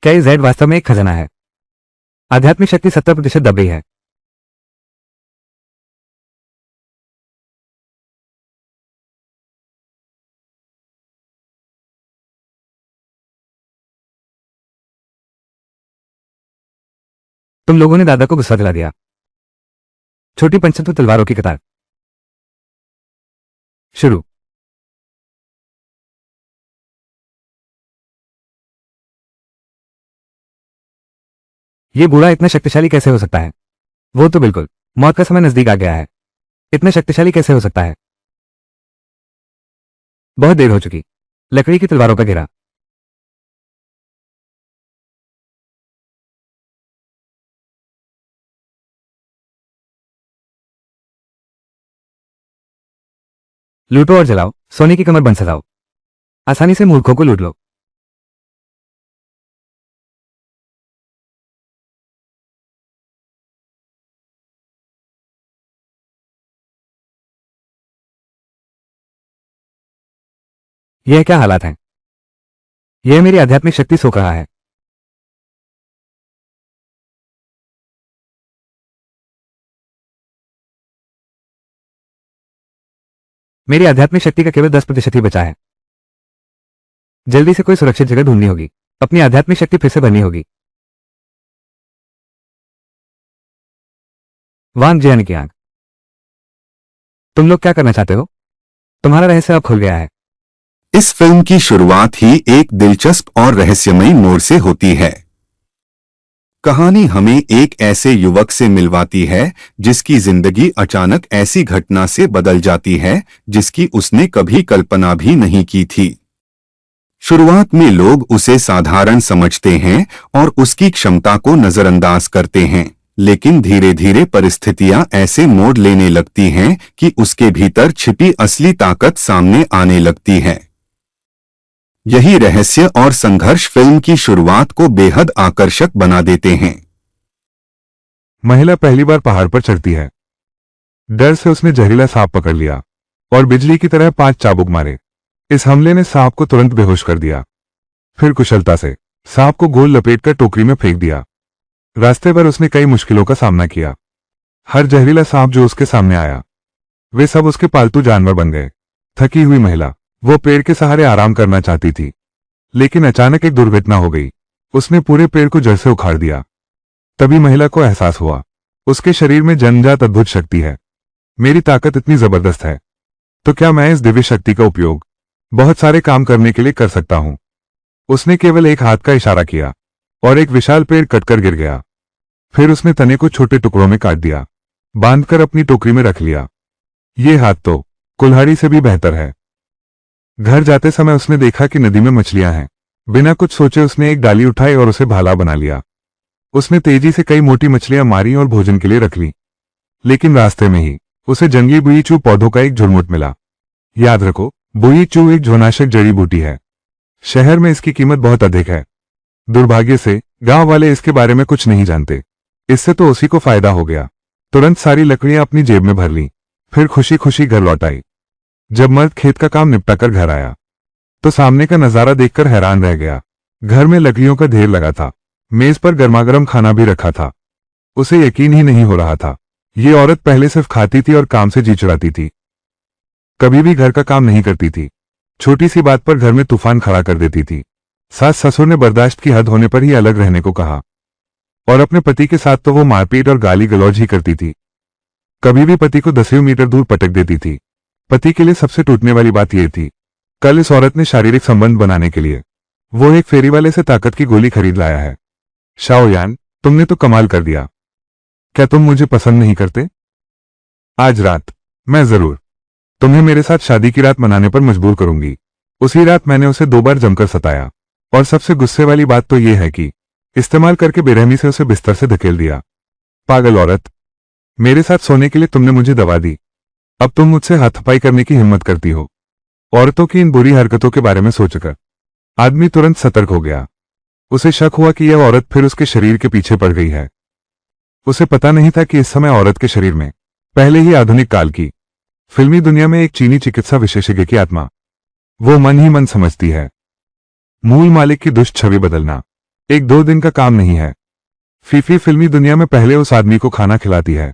क्या ये जैड वास्तव में एक खजाना है? आध्यात्मिक शक्ति 70% दब गई है। तुम लोगों ने दादा को गुस्सा दिला दिया। छोटी पंचतत्व तलवारों की कतार शुरू। ये बूढ़ा इतना शक्तिशाली कैसे हो सकता है? वो तो बिल्कुल मौत का समय नजदीक आ गया है। इतना शक्तिशाली कैसे हो सकता है? बहुत देर हो चुकी। लकड़ी की तलवारों का घेरा। लूटो और जलाओ, सोने की कमर बन सजाओ। आसानी से मूर्खों को लूट लो। यह क्या हालात हैं? यह मेरी आध्यात्मिक शक्ति सोख रहा है। मेरी आध्यात्मिक शक्ति का केवल 10% ही बचा है। जल्दी से कोई सुरक्षित जगह ढूंढनी होगी। अपनी आध्यात्मिक शक्ति फिर से भरनी होगी। वांग जियानकियांग, तुम लोग क्या करना चाहते हो? तुम्हारा रहस्य अब खुल गया है। इस फिल्म की शुरुआत ही एक दिलचस्प और रहस्यमयी मोड़ से होती है। कहानी हमें एक ऐसे युवक से मिलवाती है जिसकी जिंदगी अचानक ऐसी घटना से बदल जाती है जिसकी उसने कभी कल्पना भी नहीं की थी। शुरुआत में लोग उसे साधारण समझते हैं और उसकी क्षमता को नजरअंदाज करते हैं, लेकिन धीरे धीरे परिस्थितियां ऐसे मोड़ लेने लगती हैं कि उसके भीतर छिपी असली ताकत सामने आने लगती है। यही रहस्य और संघर्ष फिल्म की शुरुआत को बेहद आकर्षक बना देते हैं। महिला पहली बार पहाड़ पर चढ़ती है। डर से उसने जहरीला सांप पकड़ लिया और बिजली की तरह 5 चाबुक मारे। इस हमले ने सांप को तुरंत बेहोश कर दिया। फिर कुशलता से सांप को गोल लपेटकर टोकरी में फेंक दिया। रास्ते पर उसने कई मुश्किलों का सामना किया। हर जहरीला सांप जो उसके सामने आया, वे सब उसके पालतू जानवर बन गए। थकी हुई महिला वो पेड़ के सहारे आराम करना चाहती थी, लेकिन अचानक एक दुर्घटना हो गई। उसने पूरे पेड़ को जड़ से उखाड़ दिया। तभी महिला को एहसास हुआ, उसके शरीर में जन्मजात अद्भुत शक्ति है। मेरी ताकत इतनी जबरदस्त है, तो क्या मैं इस दिव्य शक्ति का उपयोग बहुत सारे काम करने के लिए कर सकता हूं। उसने केवल एक हाथ का इशारा किया और एक विशाल पेड़ कटकर गिर गया। फिर उसने तने को छोटे टुकड़ों में काट दिया, बांधकर अपनी टोकरी में रख लिया। ये हाथ तो कुल्हाड़ी से भी बेहतर है। घर जाते समय उसने देखा कि नदी में मछलियां हैं। बिना कुछ सोचे उसने एक डाली उठाई और उसे भाला बना लिया। उसने तेजी से कई मोटी मछलियां मारी और भोजन के लिए रख ली। लेकिन रास्ते में ही उसे जंगली बुई-चू पौधों का एक झुरमुट मिला। याद रखो, बुई-चू एक झोनाशक जड़ी बूटी है। शहर में इसकी कीमत बहुत अधिक है। दुर्भाग्य से गांव वाले इसके बारे में कुछ नहीं जानते। इससे तो उसी को फायदा हो गया। तुरंत सारी लकड़ियां अपनी जेब में भर ली, फिर खुशी खुशी घर लौट आई। जब मर्द खेत का काम निपटाकर घर आया तो सामने का नजारा देखकर हैरान रह गया। घर में लकड़ियों का ढेर लगा था। मेज पर गर्मागर्म खाना भी रखा था। उसे यकीन ही नहीं हो रहा था। ये औरत पहले सिर्फ खाती थी और काम से जी चुराती थी, कभी भी घर का काम नहीं करती थी। छोटी सी बात पर घर में तूफान खड़ा कर देती थी। सास ससुर ने बर्दाश्त की हद होने पर ही अलग रहने को कहा, और अपने पति के साथ तो वो मारपीट और गाली गलौज ही करती थी। कभी भी पति को 10 मीटर दूर पटक देती थी। पति के लिए सबसे टूटने वाली बात यह थी, कल इस औरत ने शारीरिक संबंध बनाने के लिए वो एक फेरी वाले से ताकत की गोली खरीद लाया है। शाओयान, तुमने तो कमाल कर दिया। क्या तुम मुझे पसंद नहीं करते? आज रात मैं जरूर तुम्हें मेरे साथ शादी की रात मनाने पर मजबूर करूंगी। उसी रात मैंने उसे 2 बार जमकर सताया, और सबसे गुस्से वाली बात तो यह है कि इस्तेमाल करके बेरहमी से उसे बिस्तर से धकेल दिया। पागल औरत, मेरे साथ सोने के लिए तुमने मुझे दवा दी, अब तुम मुझसे हाथापाई करने की हिम्मत करती हो। औरतों की इन बुरी हरकतों के बारे में सोचकर आदमी तुरंत सतर्क हो गया। उसे शक हुआ कि यह औरत फिर उसके शरीर के पीछे पड़ गई है। उसे पता नहीं था कि इस समय औरत के शरीर में पहले ही आधुनिक काल की फिल्मी दुनिया में एक चीनी चिकित्सा विशेषज्ञ की आत्मा वो मन ही मन समझती है। मूल मालिक की दुष्ट छवि बदलना 1-2 दिन का काम नहीं है। फीफी फिल्मी दुनिया में पहले उस आदमी को खाना खिलाती है।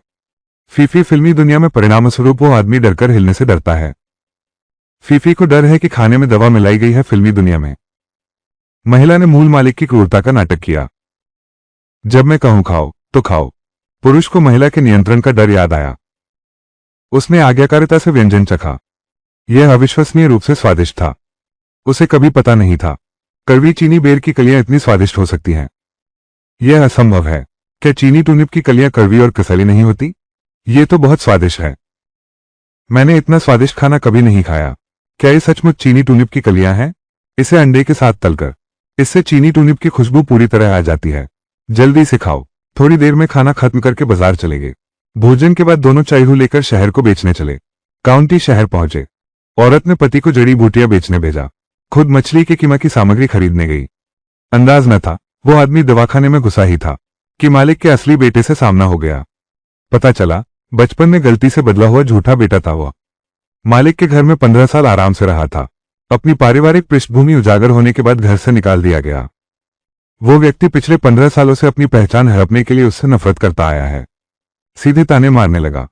फीफी फिल्मी दुनिया में परिणामस्वरूप वो आदमी डरकर हिलने से डरता है। फीफी को डर है कि खाने में दवा मिलाई गई है। फिल्मी दुनिया में महिला ने मूल मालिक की क्रूरता का नाटक किया। जब मैं कहूं खाओ तो खाओ। पुरुष को महिला के नियंत्रण का डर याद आया। उसने आज्ञाकारिता से व्यंजन चखा। यह अविश्वसनीय रूप से स्वादिष्ट था। उसे कभी पता नहीं था कड़वी चीनी बेर की कलियां इतनी स्वादिष्ट हो सकती हैं। यह असंभव है। क्या चीनी टूलिप की कलियां कड़वी और कसली नहीं होती? ये तो बहुत स्वादिष्ट है। मैंने इतना स्वादिष्ट खाना कभी नहीं खाया। क्या ये सचमुच चीनी टूलिप की कलियां हैं? इसे अंडे के साथ तलकर इससे चीनी टूलिप की खुशबू पूरी तरह आ जाती है। जल्दी से खाओ। थोड़ी देर में खाना खत्म करके बाजार चले गए। भोजन के बाद दोनों चायहू लेकर शहर को बेचने चले। काउंटी शहर पहुंचे। औरत ने पति को जड़ी बूटियां बेचने भेजा, खुद मछली के कीमा की सामग्री खरीदने गई। अंदाज न था वो आदमी दवाखाने में घुसा ही था कि मालिक के असली बेटे से सामना हो गया। पता चला बचपन में गलती से बदला हुआ झूठा बेटा था वो। मालिक के घर में 15 साल आराम से रहा था। अपनी पारिवारिक पृष्ठभूमि उजागर होने के बाद घर से निकाल दिया गया। वो व्यक्ति पिछले 15 सालों से अपनी पहचान हड़पने के लिए उससे नफरत करता आया है। सीधे ताने मारने लगा।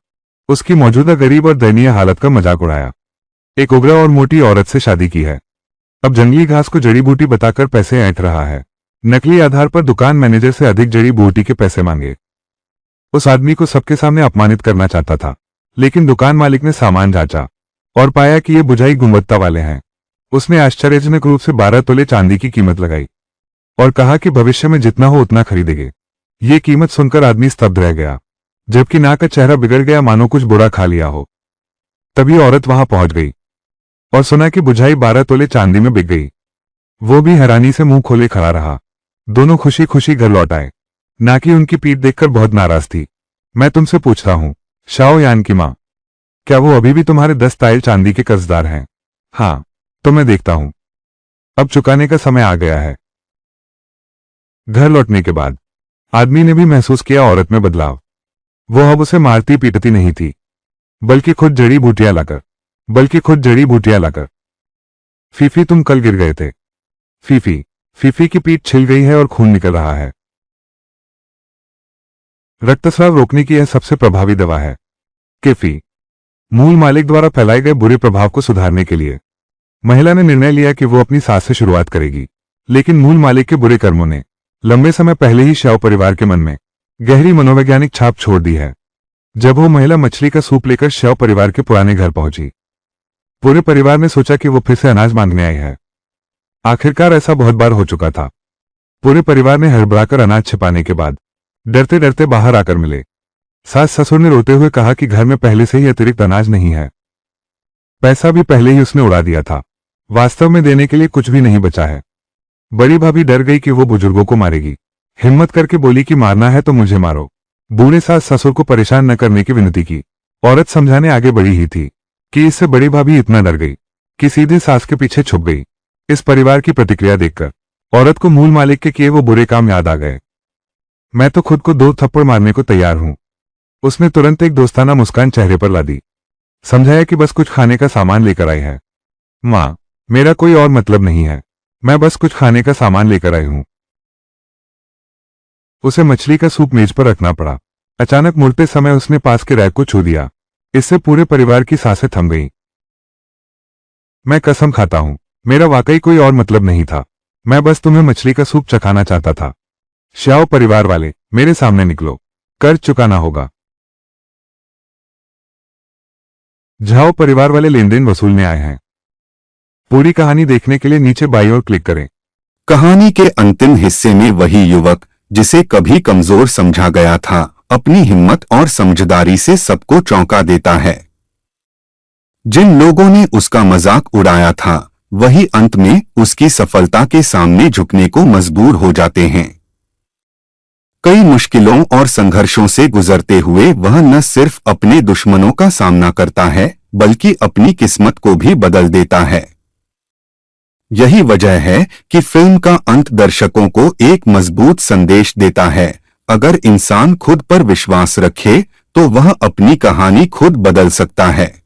उसकी मौजूदा गरीब और दयनीय हालत का मजाक उड़ाया। एक उग्र और मोटी औरत से शादी की है। अब जंगली घास को जड़ी बूटी बताकर पैसे ऐंठ रहा है। नकली आधार पर दुकान मैनेजर से अधिक जड़ी बूटी के पैसे मांगे। उस आदमी को सबके सामने अपमानित करना चाहता था, लेकिन दुकान मालिक ने सामान जांचा और पाया कि ये बुझाई गुणवत्ता वाले हैं। उसने आश्चर्यजनक रूप से 12 तोले चांदी की कीमत लगाई और कहा कि भविष्य में जितना हो उतना खरीदेंगे। ये कीमत सुनकर आदमी स्तब्ध रह गया, जबकि नाक का चेहरा बिगड़ गया मानो कुछ बुरा खा लिया हो। तभी औरत वहां पहुंच गई और सुना कि बुझाई 12 तोले चांदी में बिक गई। वो भी हैरानी से मुंह खोले खड़ा रहा। दोनों खुशी खुशी घर लौट आए। नाकी उनकी पीठ देखकर बहुत नाराज थी। मैं तुमसे पूछता हूं, शाओयान की मां, क्या वो अभी भी तुम्हारे 10 ताइल चांदी के कर्जदार हैं? हाँ, तो मैं देखता हूं। अब चुकाने का समय आ गया है। घर लौटने के बाद आदमी ने भी महसूस किया औरत में बदलाव। वो अब उसे मारती पीटती नहीं थी, बल्कि खुद जड़ी बूटियां लाकर। फीफी, तुम कल गिर गए थे। फीफी की पीठ छिल गई है और खून निकल रहा है। रक्तस्राव रोकने की यह सबसे प्रभावी दवा है। केफी। मूल मालिक द्वारा फैलाए गए बुरे प्रभाव को सुधारने के लिए महिला ने निर्णय लिया कि वो अपनी सास से शुरुआत करेगी, लेकिन मूल मालिक के बुरे कर्मों ने लंबे समय पहले ही शव परिवार के मन में गहरी मनोवैज्ञानिक छाप छोड़ दी है। जब वो महिला मछली का सूप लेकर शव परिवार के पुराने घर पहुंची पूरे परिवार ने सोचा कि वो फिर से अनाज मांगने आई है। आखिरकार ऐसा बहुत बार हो चुका था। पूरे परिवार ने हड़बड़ाकर अनाज छिपाने के बाद डरते डरते बाहर आकर मिले। सास ससुर ने रोते हुए कहा कि घर में पहले से ही अतिरिक्त अनाज नहीं है। पैसा भी पहले ही उसने उड़ा दिया था। वास्तव में देने के लिए कुछ भी नहीं बचा है। बड़ी भाभी डर गई कि वो बुजुर्गों को मारेगी। हिम्मत करके बोली कि मारना है तो मुझे मारो। बूढ़े सास ससुर को परेशान न करने की विनती की। औरत समझाने आगे बढ़ी ही थी कि इससे बड़ी भाभी इतना डर गई कि सीधे सास के पीछे छुप गई। इस परिवार की प्रतिक्रिया देखकर औरत को मूल मालिक के किए वो बुरे काम याद आ गए। मैं तो खुद को 2 थप्पड़ मारने को तैयार हूं। उसने तुरंत एक दोस्ताना मुस्कान चेहरे पर ला दी। समझाया कि बस कुछ खाने का सामान लेकर आई है। मां, मेरा कोई और मतलब नहीं है, मैं बस कुछ खाने का सामान लेकर आई हूं। उसे मछली का सूप मेज पर रखना पड़ा। अचानक मुड़ते समय उसने पास के रैक को छू दिया। इससे पूरे परिवार की सांसें थम गईं। मैं कसम खाता हूं, मेरा वाकई कोई और मतलब नहीं था। मैं बस तुम्हें मछली का सूप चखाना चाहता था। श्याओ परिवार वाले, मेरे सामने निकलो, कर्ज चुकाना होगा। झाओ परिवार वाले लेन देन वसूलने आए हैं। पूरी कहानी देखने के लिए नीचे बाईं ओर क्लिक करें। कहानी के अंतिम हिस्से में वही युवक जिसे कभी कमजोर समझा गया था, अपनी हिम्मत और समझदारी से सबको चौंका देता है। जिन लोगों ने उसका मजाक उड़ाया था, वही अंत में उसकी सफलता के सामने झुकने को मजबूर हो जाते हैं। कई मुश्किलों और संघर्षों से गुजरते हुए वह न सिर्फ अपने दुश्मनों का सामना करता है, बल्कि अपनी किस्मत को भी बदल देता है। यही वजह है कि फिल्म का अंत दर्शकों को एक मजबूत संदेश देता है। अगर इंसान खुद पर विश्वास रखे, तो वह अपनी कहानी खुद बदल सकता है।